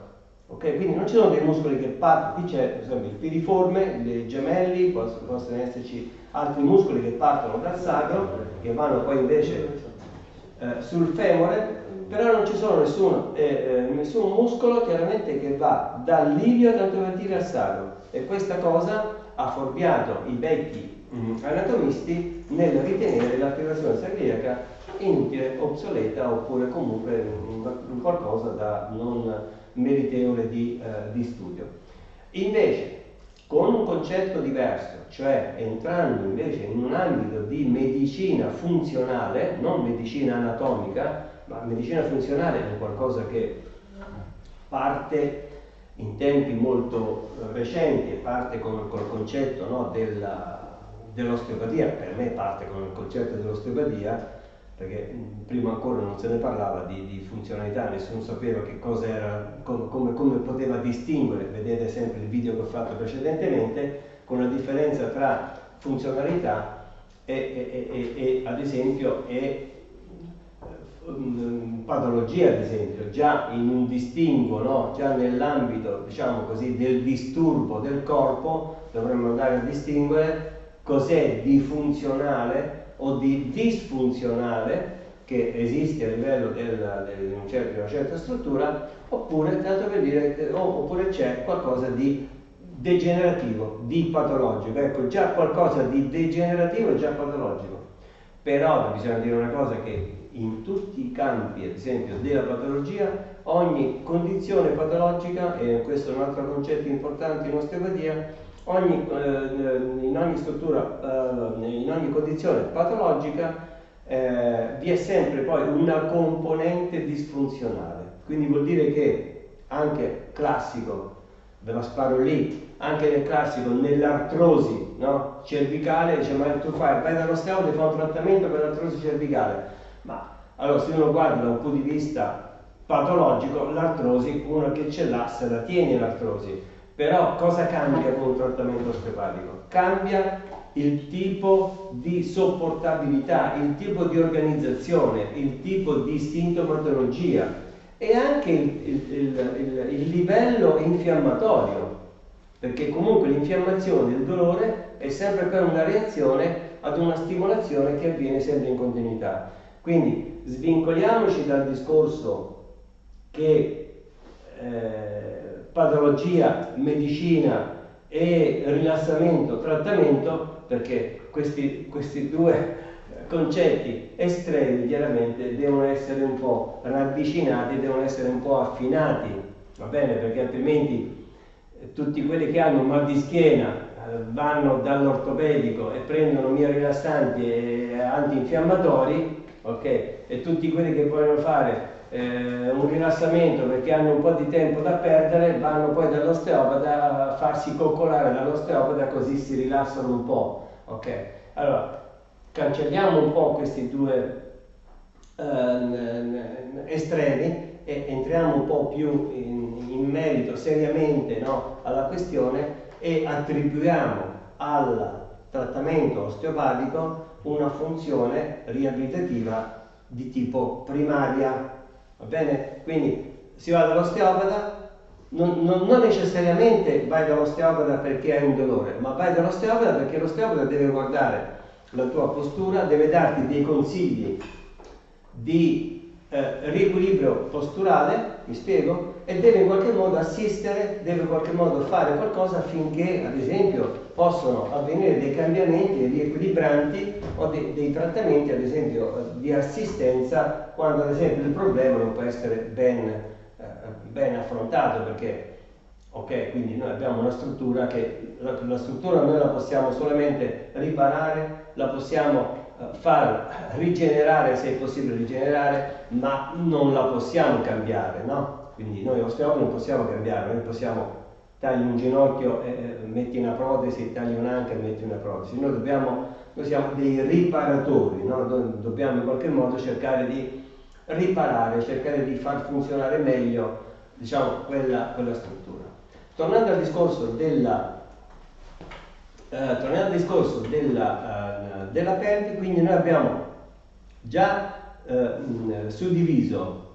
Ok? Quindi non ci sono dei muscoli che partono, qui c'è per esempio il piriforme, i gemelli, possono esserci altri muscoli che partono dal sacro, che vanno poi invece sul femore, però non ci sono nessun muscolo chiaramente che va dall'ilio, tanto per dire, al sacro. E questa cosa ha fuorviato i vecchi anatomisti nel ritenere l'articolazione sacroiliaca inutile, obsoleta, oppure comunque qualcosa da non meritevole di studio. Invece, con un concetto diverso, cioè entrando invece in un ambito di medicina funzionale, non medicina anatomica, ma medicina funzionale è qualcosa che parte in tempi molto recenti e parte col concetto, no, dell'osteopatia. Per me parte con il concetto dell'osteopatia, perché prima ancora non se ne parlava di funzionalità, nessuno sapeva che cosa era, come poteva distinguere. Vedete sempre il video che ho fatto precedentemente, con la differenza tra funzionalità e ad esempio patologia. Ad esempio, già in un distinguo, no? Già nell'ambito, diciamo così, del disturbo del corpo dovremmo andare a distinguere cos'è di funzionale o di disfunzionale, che esiste a livello di una certa struttura, oppure, tanto per dire, oppure c'è qualcosa di degenerativo, di patologico. Ecco, già qualcosa di degenerativo è già patologico. Però bisogna dire una cosa, che in tutti i campi, ad esempio, della patologia, ogni condizione patologica, e questo è un altro concetto importante in osteopatia, in ogni struttura, in ogni condizione patologica vi è sempre poi una componente disfunzionale. Quindi vuol dire che anche classico, ve la sparo lì, anche nel classico, nell'artrosi, no, cervicale, dice: ma tu vai dall'osteopata e fai un trattamento per l'artrosi cervicale. Ma allora, se uno guarda da un punto di vista patologico, l'artrosi, uno che ce l'ha se la tiene l'artrosi. Però cosa cambia con un trattamento osteopatico? Cambia il tipo di sopportabilità, il tipo di organizzazione, il tipo di sintomatologia e anche il livello infiammatorio, perché comunque l'infiammazione, il dolore è sempre per una reazione ad una stimolazione che avviene sempre in continuità. Quindi svincoliamoci dal discorso che patologia, medicina e rilassamento, trattamento, perché questi due concetti estremi chiaramente devono essere un po' ravvicinati, devono essere un po' affinati, va bene? Perché altrimenti tutti quelli che hanno mal di schiena vanno dall'ortopedico e prendono miorilassanti e antinfiammatori, ok? E tutti quelli che vogliono fare un rilassamento perché hanno un po' di tempo da perdere vanno poi dall'osteopata a farsi coccolare dall'osteopata, così si rilassano un po', ok? Allora cancelliamo un po' questi due estremi e entriamo un po' più in merito seriamente, no, alla questione, e attribuiamo al trattamento osteopatico una funzione riabilitativa di tipo primaria, va bene? Quindi si va dall'osteopata, non necessariamente vai dall'osteopata perché hai un dolore, ma vai dall'osteopata perché l'osteopata deve guardare la tua postura, deve darti dei consigli di riequilibrio posturale, mi spiego, e deve in qualche modo assistere, deve in qualche modo fare qualcosa affinché, ad esempio, possano avvenire dei cambiamenti riequilibranti o dei trattamenti, ad esempio, di assistenza, quando ad esempio il problema non può essere ben affrontato, perché, ok, quindi noi abbiamo una struttura che, la struttura noi la possiamo solamente riparare, la possiamo far rigenerare, se è possibile rigenerare, ma non la possiamo cambiare, no? Quindi noi osteopati non possiamo cambiare, noi possiamo tagli un ginocchio e metti una protesi, tagli un'anca e metti una protesi. Noi siamo dei riparatori, no? Noi dobbiamo in qualche modo cercare di riparare, cercare di far funzionare meglio, diciamo, quella struttura. Tornando al discorso della pelvi, quindi noi abbiamo già suddiviso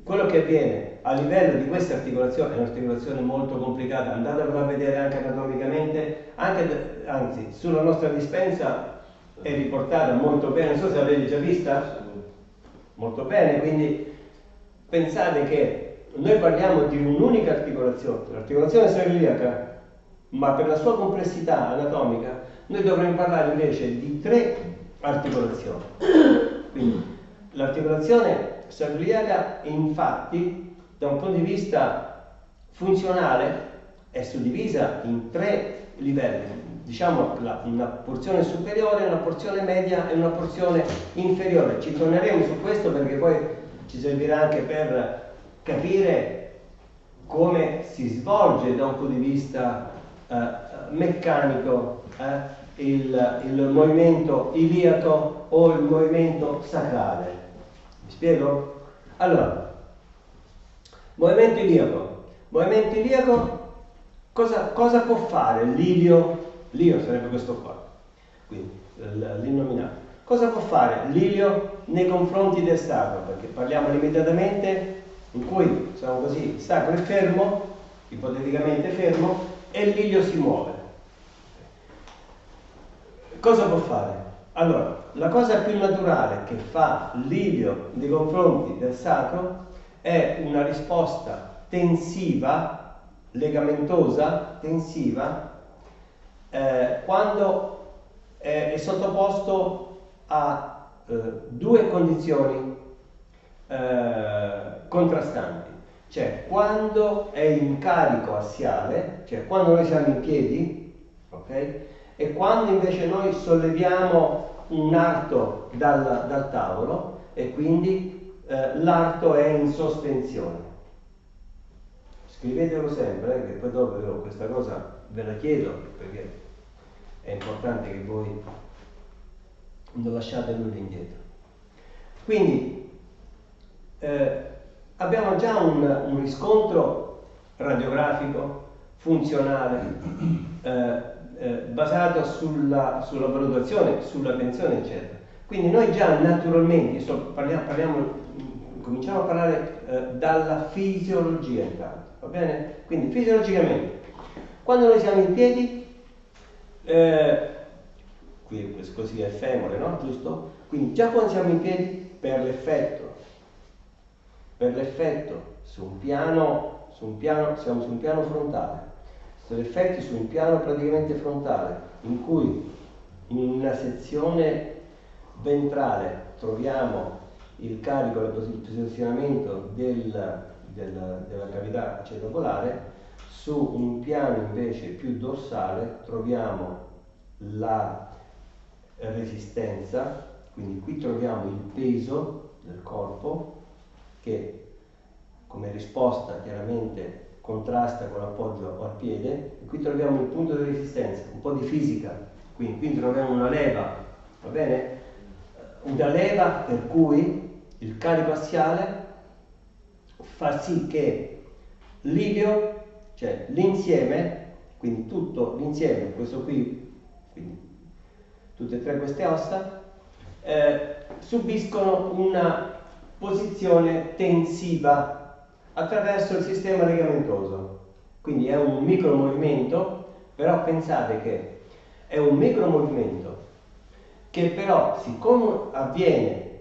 quello che avviene a livello di questa articolazione. È un'articolazione molto complicata, andatela a vedere anche anatomicamente, anzi sulla nostra dispensa è riportata molto bene, non so se l'avete già vista, molto bene, quindi pensate che noi parliamo di un'unica articolazione, l'articolazione sacroiliaca, ma per la sua complessità anatomica noi dovremmo parlare invece di 3 articolazioni. Quindi l'articolazione sacroiliaca, infatti, da un punto di vista funzionale è suddivisa in 3 livelli, diciamo una porzione superiore, una porzione media e una porzione inferiore. Ci torneremo su questo perché poi ci servirà anche per capire come si svolge da un punto di vista meccanico il movimento iliaco o il movimento sacrale. Mi spiego? Allora, movimento iliaco. Movimento iliaco, cosa può fare l'ilio? L'ilio sarebbe questo qua, quindi l'innominato. Cosa può fare l'ilio nei confronti del sacro? Perché parliamo limitatamente in cui, diciamo così, il sacro è fermo, ipoteticamente fermo, e l'ilio si muove. Cosa può fare? Allora, la cosa più naturale che fa l'ilio nei confronti del sacro è una risposta tensiva, legamentosa, tensiva, quando è sottoposto a 2 condizioni contrastanti. Cioè, quando è in carico assiale, cioè quando noi siamo in piedi, ok? E quando invece noi solleviamo un arto dal tavolo e quindi l'arto è in sospensione. Scrivetelo sempre, che poi dopo io questa cosa ve la chiedo perché è importante che voi non lasciate nulla indietro. Quindi abbiamo già un riscontro radiografico funzionale basato sulla valutazione, sulla tensione, eccetera. Quindi noi già naturalmente cominciamo a parlare dalla fisiologia intanto, va bene? Quindi fisiologicamente, quando noi siamo in piedi, qui così è il femore, no? Giusto? Quindi già quando siamo in piedi, per l'effetto su un piano, siamo su un piano frontale, sono effetti su un piano praticamente frontale, in cui in una sezione ventrale troviamo il carico, il posizionamento della cavità cefalopolare, Su un piano invece più dorsale troviamo la resistenza, quindi qui troviamo il peso del corpo che come risposta chiaramente contrasta con l'appoggio al piede, e qui troviamo il punto di resistenza, un po' di fisica, quindi qui troviamo una leva, va bene? Una leva per cui il carico assiale fa sì che l'ilio, cioè l'insieme, quindi tutto l'insieme, questo qui, quindi tutte e tre queste ossa, subiscono una posizione tensiva attraverso il sistema legamentoso. Quindi è un micromovimento, però pensate che è un micromovimento che però, siccome avviene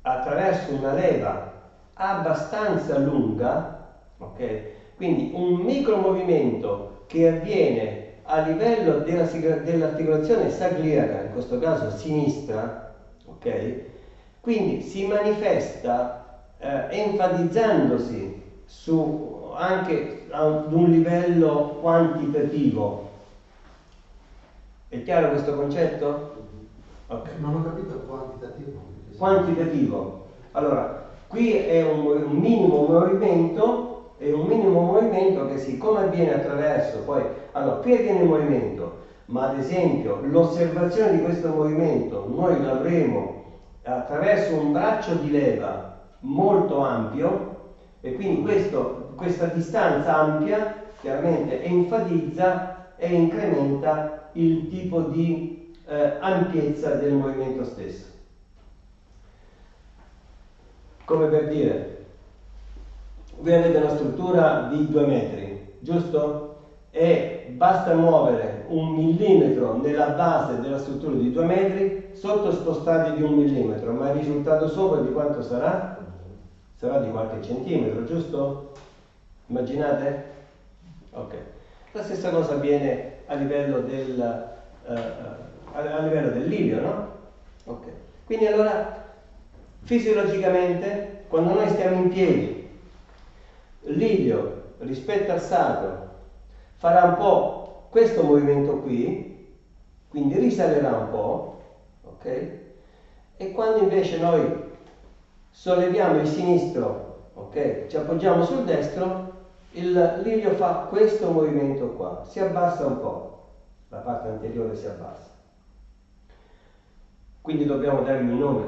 attraverso una leva abbastanza lunga, ok? Quindi un micromovimento che avviene a livello dell'articolazione sagliaca, in questo caso sinistra, ok? Quindi si manifesta enfatizzandosi su anche ad un livello quantitativo. È chiaro questo concetto? Okay. Non ho capito quantitativo. Quantitativo. Allora, qui è un minimo movimento, è un minimo movimento che siccome avviene attraverso, poi, allora, qui avviene il movimento, ma ad esempio l'osservazione di questo movimento noi l'avremo attraverso un braccio di leva molto ampio, e quindi questa distanza ampia chiaramente enfatizza e incrementa il tipo di ampiezza del movimento stesso. Come per dire, voi avete una struttura di 2 metri, giusto? E basta muovere 1 millimetro nella base della struttura di 2 metri, sotto spostati di 1 millimetro, ma il risultato sopra di quanto sarà? Sarà di qualche centimetro, giusto? Immaginate? Ok. La stessa cosa avviene a livello dell'ilio, no? Ok. Quindi allora, fisiologicamente, quando noi stiamo in piedi, l'ilio rispetto al sacro farà un po' questo movimento qui, quindi risalerà un po', ok? E quando invece noi solleviamo il sinistro, ok? Ci appoggiamo sul destro, l'ilio fa questo movimento qua, si abbassa un po', la parte anteriore si abbassa. Quindi dobbiamo dargli un nome,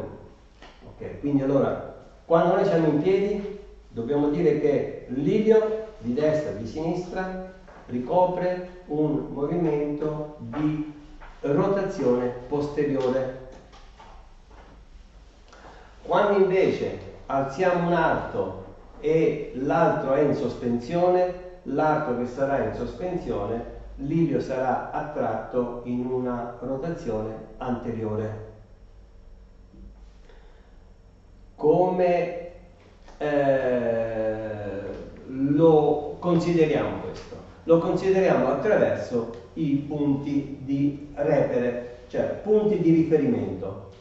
ok? Quindi allora, quando noi siamo in piedi, dobbiamo dire che l'ilio di destra e di sinistra ricopre un movimento di rotazione posteriore. Quando invece alziamo un arto e l'altro è in sospensione, l'arto che sarà in sospensione, l'ilio sarà attratto in una rotazione anteriore. Come lo consideriamo questo? Lo consideriamo attraverso i punti di repere, cioè punti di riferimento.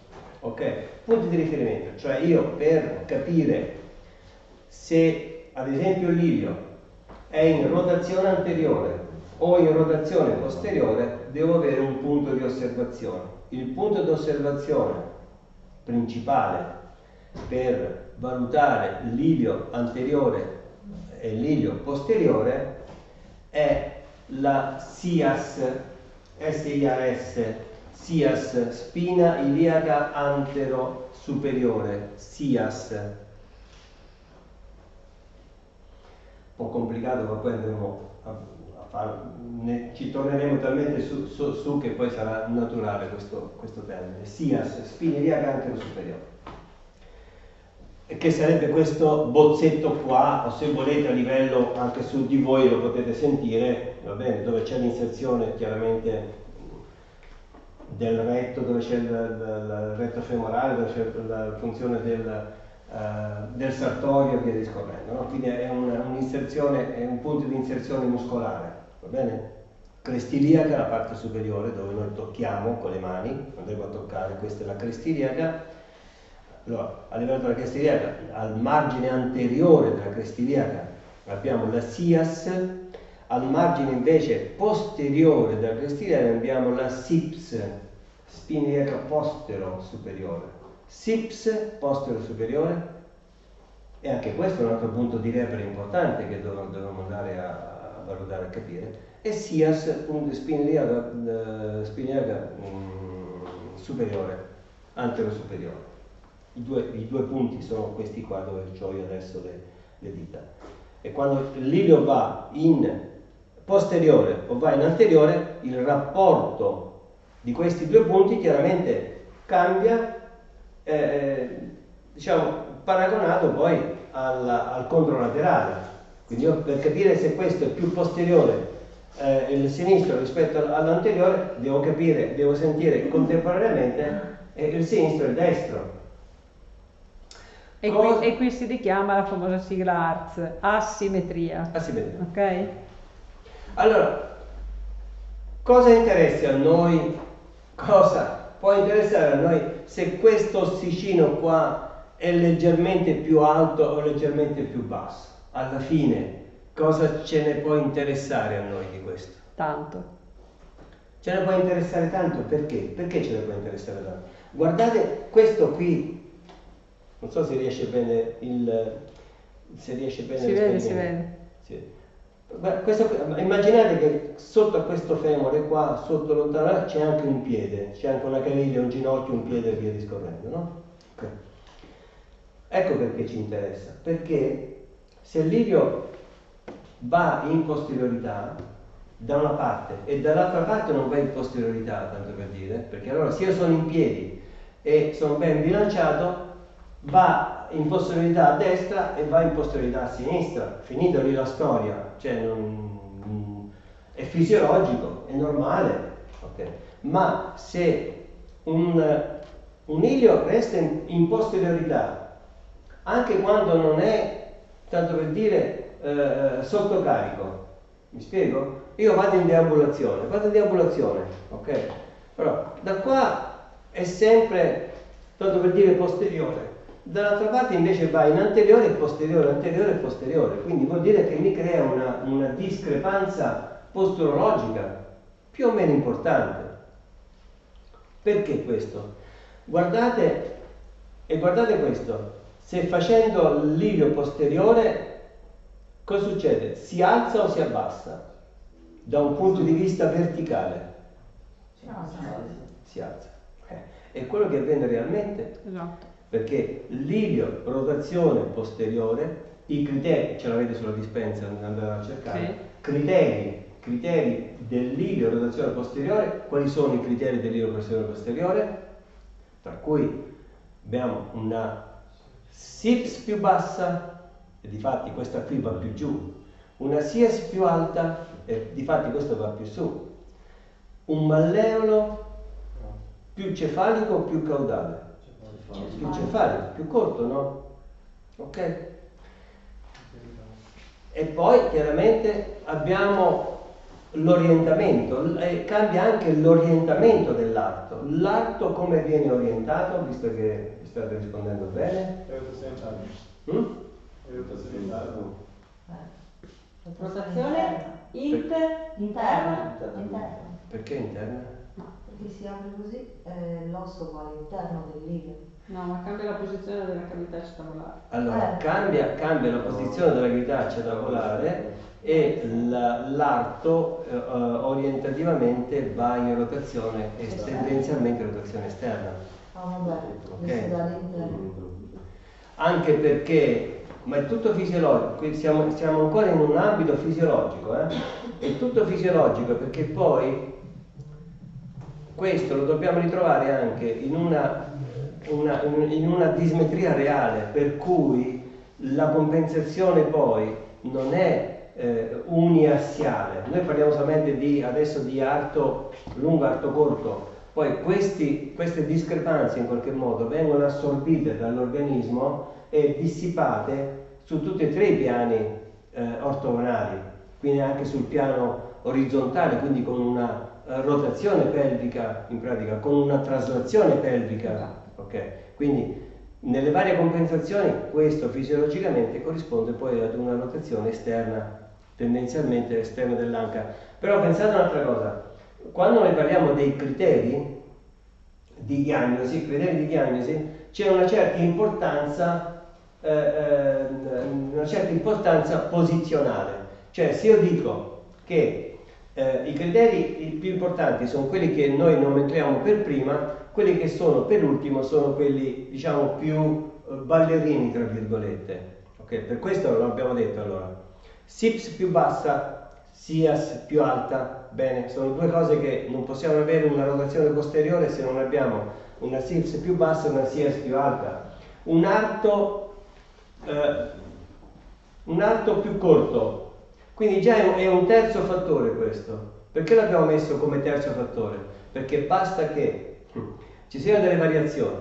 Ok? Punti di riferimento, cioè io per capire se ad esempio l'ilio è in rotazione anteriore o in rotazione posteriore, devo avere un punto di osservazione. Il punto di osservazione principale per valutare l'ilio anteriore e l'ilio posteriore è la SIAS, SIAS, SIAS, spina iliaca antero superiore, SIAS. Un po' complicato, ma poi andremo ci torneremo talmente su che poi sarà naturale questo termine. SIAS, spina iliaca antero superiore. Che sarebbe questo bozzetto qua, o se volete a livello anche su di voi lo potete sentire, va bene, dove c'è l'inserzione chiaramente del retto, dove c'è il retto femorale, dove c'è la funzione del sartorio e via discorrendo, no? Quindi è un'inserzione, è un punto di inserzione muscolare, va bene? Crestiliaca, la parte superiore dove noi tocchiamo con le mani, andremo a toccare, questa è la crestiliaca. Allora, a livello della cresta iliaca, al margine anteriore della cresta iliaca abbiamo la SIAS, Al margine invece posteriore della cresta iliaca abbiamo la SIPS, spina iliaca postero superiore. SIPS, postero superiore, e anche questo è un altro punto di repere importante che dobbiamo andare a valutare, a capire, e SIAS, spina iliaca superiore, antero superiore. I due punti sono questi qua dove ho io adesso le dita. E quando l'ilio va in posteriore o va in anteriore, il rapporto di questi due punti chiaramente cambia, diciamo, paragonato poi al controlaterale. Quindi io, per capire se questo è più posteriore il sinistro rispetto all'anteriore, devo sentire contemporaneamente il sinistro e il destro. E qui si richiama la famosa sigla ARTS, asimmetria. Asimmetria. Ok? Allora, cosa interessa a noi? Cosa può interessare a noi se questo ossicino qua è leggermente più alto o leggermente più basso? Alla fine, cosa ce ne può interessare a noi di questo? Tanto. Ce ne può interessare tanto perché? Perché ce ne può interessare tanto? Guardate questo qui, non so se riesce bene Si vede, si vede. Sì. Immaginate che sotto a questo femore qua, sotto lontano, c'è anche un piede, c'è anche una caviglia, un ginocchio, un piede e via discorrendo, no? Okay. Ecco perché ci interessa, perché se l'ilio va in posteriorità da una parte e dall'altra parte non va in posteriorità, tanto per dire, perché allora se io sono in piedi e sono ben bilanciato, va in posteriorità a destra e va in posteriorità a sinistra, finita lì la storia, cioè è fisiologico, è normale, okay. Ma se un ilio resta in posteriorità anche quando non è, tanto per dire, sotto carico, mi spiego? Io vado in deambulazione, ok? Però da qua è sempre, tanto per dire, posteriore. Dall'altra parte invece va in anteriore e posteriore, quindi vuol dire che mi crea una discrepanza posturologica più o meno importante. Perché questo? Guardate questo, se facendo l'ilio posteriore, cosa succede? Si alza o si abbassa? Da un punto di vista verticale? Si alza. È quello che avviene realmente. Esatto. Perché l'ilio rotazione posteriore, i criteri, ce l'avete sulla dispensa, andate a cercare, sì. Criteri dell'ilio rotazione posteriore, quali sono i criteri dell'ilio rotazione posteriore? Tra cui abbiamo una SIPS più bassa, e difatti questa qui va più giù, una SIAS più alta, e difatti questo va più su, un malleolo più cefalico o più caudale? Più cefalico, più corto, no? Ok? E poi chiaramente abbiamo l'orientamento, cambia anche l'orientamento dell'arto. L'arto come viene orientato, visto che mi state rispondendo bene? Rotazione interna. Perché interna? Perché si apre così, l'osso va all'interno dell'ilio. No, ma cambia la posizione della cavità acetavolare. Allora, cambia la posizione della cavità acetavolare e l'arto orientativamente va in rotazione, tendenzialmente in rotazione esterna. Ah, vabbè, Okay. dall'interno. Anche perché, ma è tutto fisiologico, qui siamo ancora in un ambito fisiologico, è tutto fisiologico perché poi questo lo dobbiamo ritrovare anche in una dismetria reale, per cui la compensazione poi non è uniassiale. Noi parliamo solamente adesso di arto lungo, arto corto, poi queste discrepanze in qualche modo vengono assorbite dall'organismo e dissipate su tutti e tre i piani ortogonali, quindi anche sul piano orizzontale, quindi con una rotazione pelvica, in pratica con una traslazione pelvica, ok? Quindi nelle varie compensazioni questo fisiologicamente corrisponde poi ad una rotazione esterna tendenzialmente l'esterno dell'anca. Però pensate un'altra cosa, quando noi parliamo dei criteri di diagnosi, c'è una certa importanza posizionale. Cioè, se io dico che i criteri più importanti sono quelli che noi nomencliamo per prima, quelli che sono per ultimo sono quelli, diciamo, più ballerini, tra virgolette. Ok? Per questo lo abbiamo detto allora. SIPS più bassa, SIAS più alta. Bene, sono due cose che non possiamo avere una rotazione posteriore se non abbiamo una SIPS più bassa e una SIAS più alta. Un arto più corto, quindi già è un terzo fattore questo. Perché l'abbiamo messo come terzo fattore? Perché basta che ci siano delle variazioni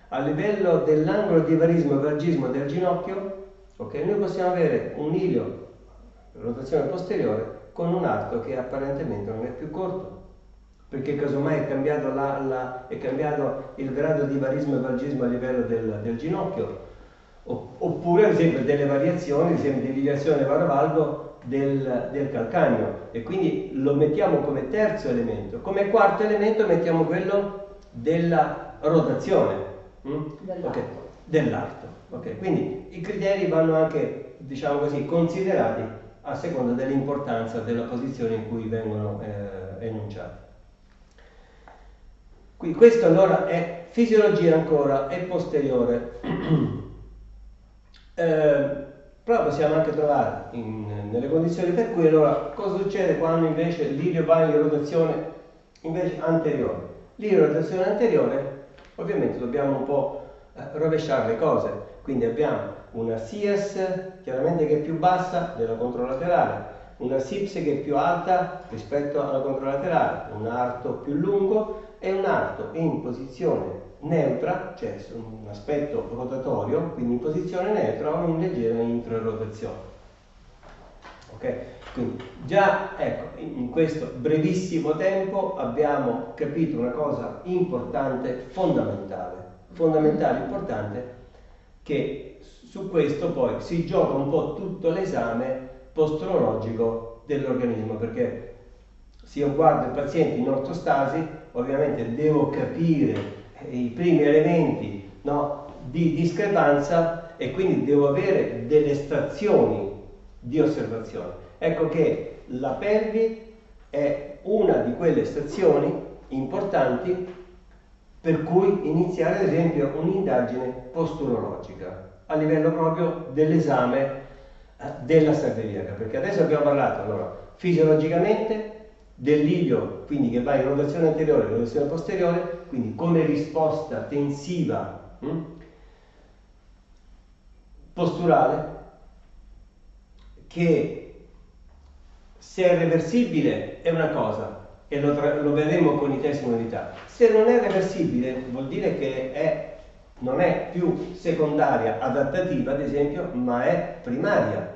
a livello dell'angolo di varismo e valgismo del ginocchio, ok? Noi possiamo avere un ilio, rotazione posteriore, con un arto che apparentemente non è più corto, perché casomai è cambiato, è cambiato il grado di varismo e valgismo a livello del ginocchio, oppure ad esempio delle variazioni, ad esempio di deviazione varo-valgo del calcagno, e quindi lo mettiamo come terzo elemento. Come quarto elemento mettiamo quello della rotazione dell'arto. Okay. Quindi i criteri vanno anche, diciamo così, considerati a seconda dell'importanza della posizione in cui vengono enunciati. Quindi questo allora è fisiologia ancora, è posteriore. Però possiamo anche trovare nelle condizioni per cui allora cosa succede quando invece l'ilio va in rotazione invece anteriore. L'ilio in rotazione anteriore, ovviamente dobbiamo un po' rovesciare le cose, quindi abbiamo una SIAS chiaramente che è più bassa della controlaterale, una SIPS che è più alta rispetto alla controlaterale, un arto più lungo e un arto in posizione neutra, cioè un aspetto rotatorio, quindi in posizione neutra o in leggera intrarotazione. Ok? Quindi già, ecco, in questo brevissimo tempo abbiamo capito una cosa importante, fondamentale, importante, che su questo poi si gioca un po' tutto l'esame posturologico dell'organismo, perché se io guardo il paziente in ortostasi, ovviamente devo capire i primi elementi, no, di discrepanza, e quindi devo avere delle stazioni di osservazione. Ecco che la pelvi è una di quelle stazioni importanti per cui iniziare ad esempio un'indagine posturologica a livello proprio dell'esame della sartoidiaca, perché adesso abbiamo parlato allora fisiologicamente dell'ilio, quindi che va in rotazione anteriore e rotazione posteriore, quindi come risposta tensiva posturale, che se è reversibile è una cosa, e lo vedremo con i test mobilità. Se non è reversibile vuol dire che non è più secondaria adattativa, ad esempio, ma è primaria.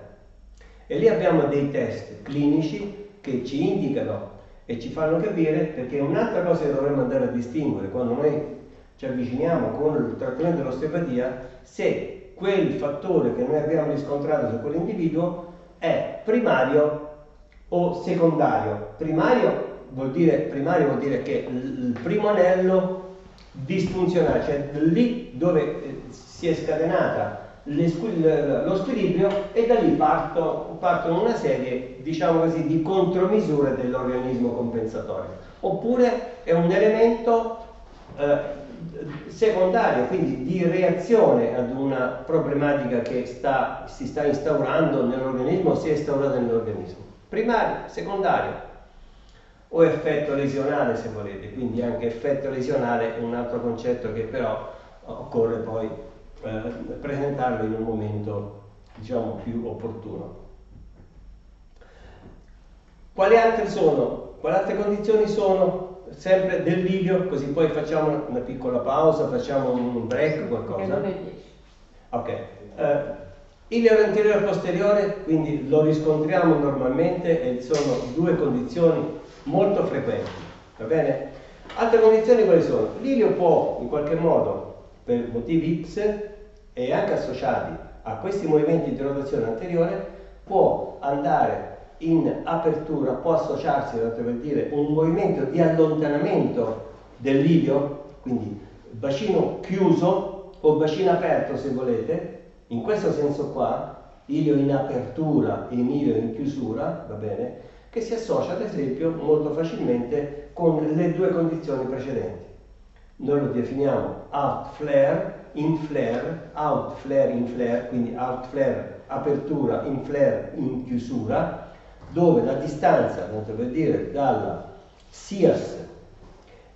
E lì abbiamo dei test clinici che ci indicano e ci fanno capire, perché un'altra cosa che dovremmo andare a distinguere quando noi ci avviciniamo con il trattamento dell'osteopatia, se quel fattore che noi abbiamo riscontrato su quell'individuo è primario o secondario. Primario vuol dire che il primo anello disfunzionale, cioè lì dove si è scatenata lo squilibrio, e da lì partono una serie, diciamo così, di contromisure dell'organismo compensatorio. Oppure è un elemento secondario, quindi di reazione ad una problematica che si sta instaurando nell'organismo, si è instaurata nell'organismo. Primario, secondario o effetto lesionale, se volete. Quindi anche effetto lesionale è un altro concetto che però occorre poi presentarlo in un momento, diciamo, più opportuno. Quali altre condizioni sono sempre del video? Così poi facciamo una piccola pausa, facciamo un break, qualcosa. Ok. Ilio anteriore e posteriore, quindi lo riscontriamo normalmente e sono due condizioni molto frequenti, va bene? Altre condizioni quali sono? L'ilio può in qualche modo, per motivi X e anche associati a questi movimenti di rotazione anteriore, può andare in apertura può associarsi, tanto per dire, un movimento di allontanamento dell'ilio, quindi bacino chiuso o bacino aperto se volete, in questo senso qua, ilio in apertura e in ilio in chiusura, va bene, che si associa ad esempio molto facilmente con le due condizioni precedenti. Noi lo definiamo out flare, in flare, quindi out flare apertura, in flare in chiusura, dove la distanza, tanto per dire, dalla SIAS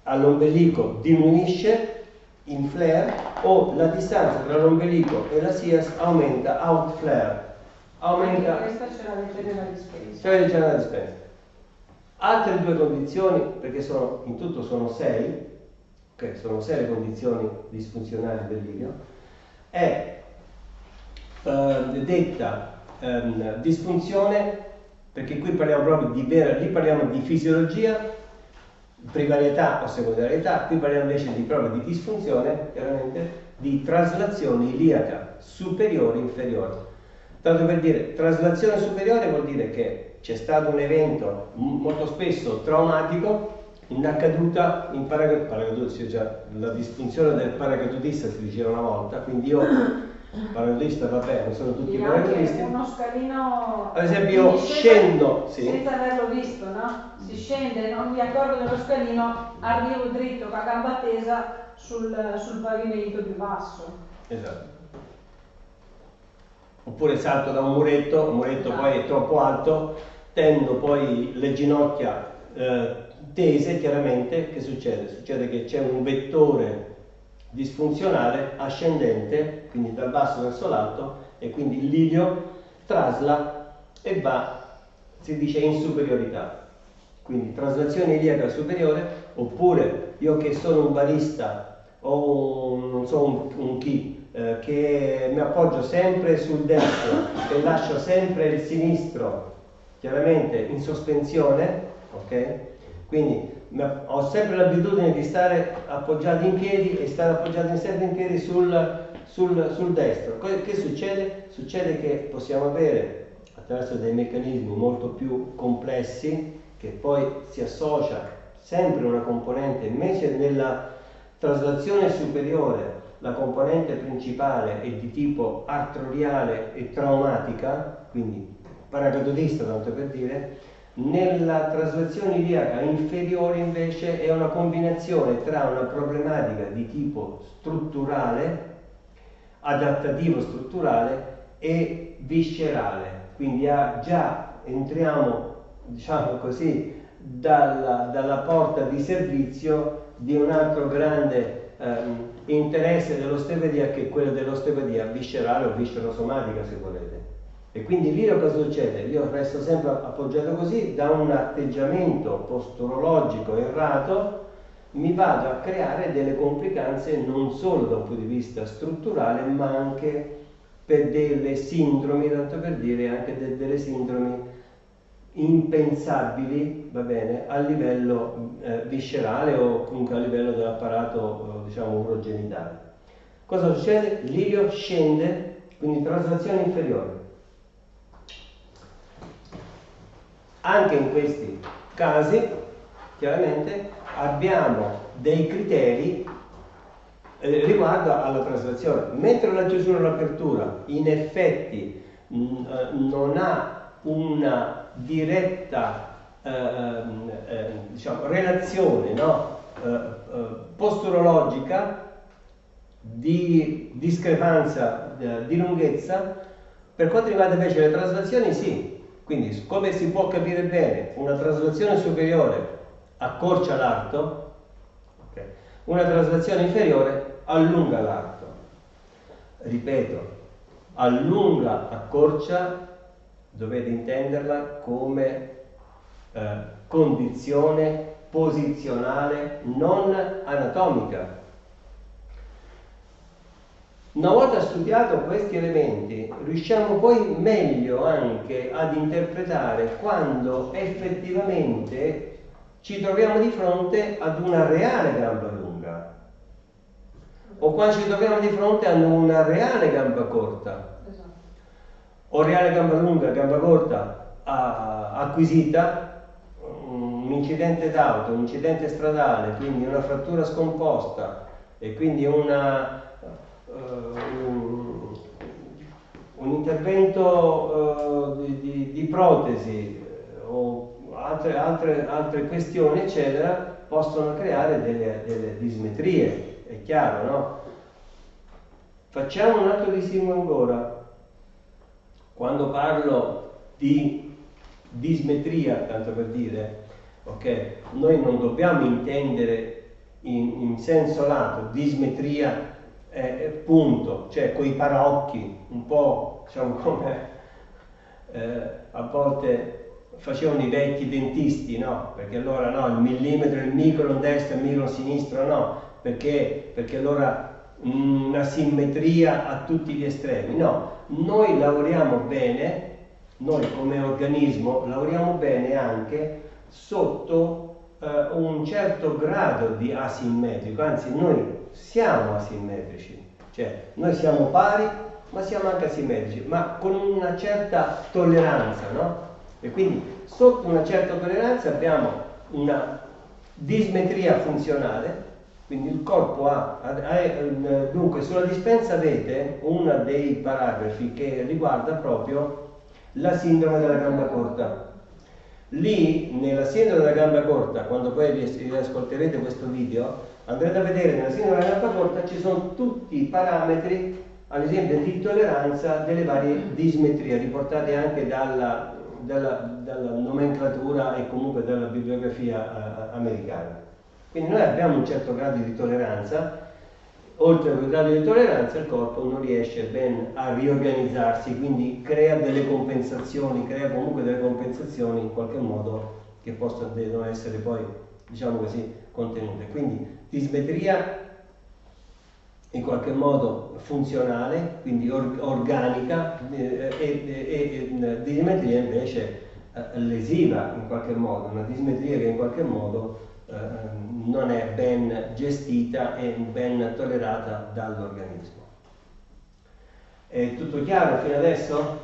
all'ombelico diminuisce in flare, o la distanza tra l'ombelico e la SIAS aumenta out flare. Aumenta. Questa c'è la legge della dispensa. C'è la legge della dispensa. Altre due condizioni, perché in tutto sono 6, ok, sono 6 le condizioni disfunzionali dell'ilio, è detta disfunzione, perché qui parliamo proprio lì parliamo di fisiologia, primarietà o secondarietà, qui parliamo invece proprio di disfunzione, chiaramente, di traslazione iliaca superiore e inferiore. Tanto per dire, traslazione superiore vuol dire che c'è stato un evento molto spesso traumatico, una caduta in paracadutista, la disfunzione del paracadutista si diceva una volta, quindi io paracadutista vabbè, non sono tutti paracadutisti. Uno scalino, ad esempio io scendo senza averlo visto, no? Si scende, non mi accorgo dello scalino, arrivo dritto con la gamba tesa sul pavimento più basso. Esatto. Oppure salto da un muretto, il muretto poi è troppo alto, tendo poi le ginocchia tese, chiaramente, che succede? Succede che c'è un vettore disfunzionale ascendente, quindi dal basso verso l'alto, e quindi l'ilio trasla e va, si dice, in superiorità. Quindi traslazione iliaca superiore, oppure io che sono un barista o non so un chi, che mi appoggio sempre sul destro e lascio sempre il sinistro chiaramente in sospensione, ok? Quindi ho sempre l'abitudine di stare appoggiati in piedi e stare appoggiati sempre in piedi sul destro. Che succede? Succede che possiamo avere, attraverso dei meccanismi molto più complessi, che poi si associa sempre una componente, invece nella traslazione superiore la componente principale è di tipo artroriale e traumatica, quindi paracadutista tanto per dire. Nella traslazione iliaca inferiore invece è una combinazione tra una problematica di tipo strutturale, adattativo strutturale e viscerale, quindi già entriamo, diciamo così, dalla porta di servizio di un altro grande interesse dell'osteopatia, che è quello dell'osteopatia viscerale o viscerosomatica se volete. E quindi lì cosa succede? Io resto sempre appoggiato così, da un atteggiamento posturologico errato mi vado a creare delle complicanze non solo da un punto di vista strutturale, ma anche per delle sindromi, tanto per dire, anche delle sindromi impensabili, va bene, a livello viscerale o comunque a livello dell'apparato diciamo urogenitale. Cosa succede? L'ilio scende, quindi traslazione inferiore. Anche in questi casi, chiaramente, abbiamo dei criteri riguardo alla traslazione. Mentre la chiusura e l'apertura in effetti non ha una diretta diciamo, relazione, no? Posturologica di discrepanza di lunghezza, per quanto riguarda invece le traslazioni sì. Quindi, come si può capire bene, una traslazione superiore accorcia l'arto, okay. Una traslazione inferiore allunga l'arto. Ripeto, allunga, accorcia, dovete intenderla come condizione posizionale, non anatomica. Una volta studiato questi elementi, riusciamo poi meglio anche ad interpretare quando effettivamente ci troviamo di fronte ad una reale gamba lunga o quando ci troviamo di fronte ad una reale gamba corta. Esatto. O reale gamba lunga, gamba corta, acquisita, un incidente d'auto, un incidente stradale, quindi una frattura scomposta e quindi un intervento di protesi o altre questioni, eccetera, possono creare delle dismetrie, è chiaro, no? Facciamo un altro distinguo ancora. Quando parlo di dismetria, tanto per dire, ok, noi non dobbiamo intendere in senso lato dismetria punto, cioè coi parocchi, un po' diciamo come a volte facevano i vecchi dentisti, no? Perché allora no, il millimetro, il micron destro, il micron sinistro, no? Perché allora una simmetria a tutti gli estremi, no? Noi lavoriamo bene, noi come organismo lavoriamo bene anche sotto un certo grado di asimmetrico, anzi noi siamo asimmetrici, cioè noi siamo pari ma siamo anche asimmetrici, ma con una certa tolleranza, no? E quindi sotto una certa tolleranza abbiamo una dismetria funzionale, quindi il corpo dunque sulla dispensa avete uno dei paragrafi che riguarda proprio la sindrome della gamba corta. Lì, nella sindrome della gamba corta, quando poi riascolterete questo video, andrete a vedere nella sindrome della gamba corta ci sono tutti i parametri, ad esempio di tolleranza delle varie dismetrie, riportate anche dalla nomenclatura e comunque dalla bibliografia americana. Quindi noi abbiamo un certo grado di tolleranza, oltre a quel grado di tolleranza il corpo non riesce ben a riorganizzarsi, quindi crea delle compensazioni, crea comunque delle compensazioni in qualche modo che devono essere poi, diciamo così, contenute. Quindi dismetria in qualche modo funzionale, quindi organica, e dismetria invece lesiva in qualche modo, una dismetria che in qualche modo non è ben gestita e ben tollerata dall'organismo. È tutto chiaro fino adesso?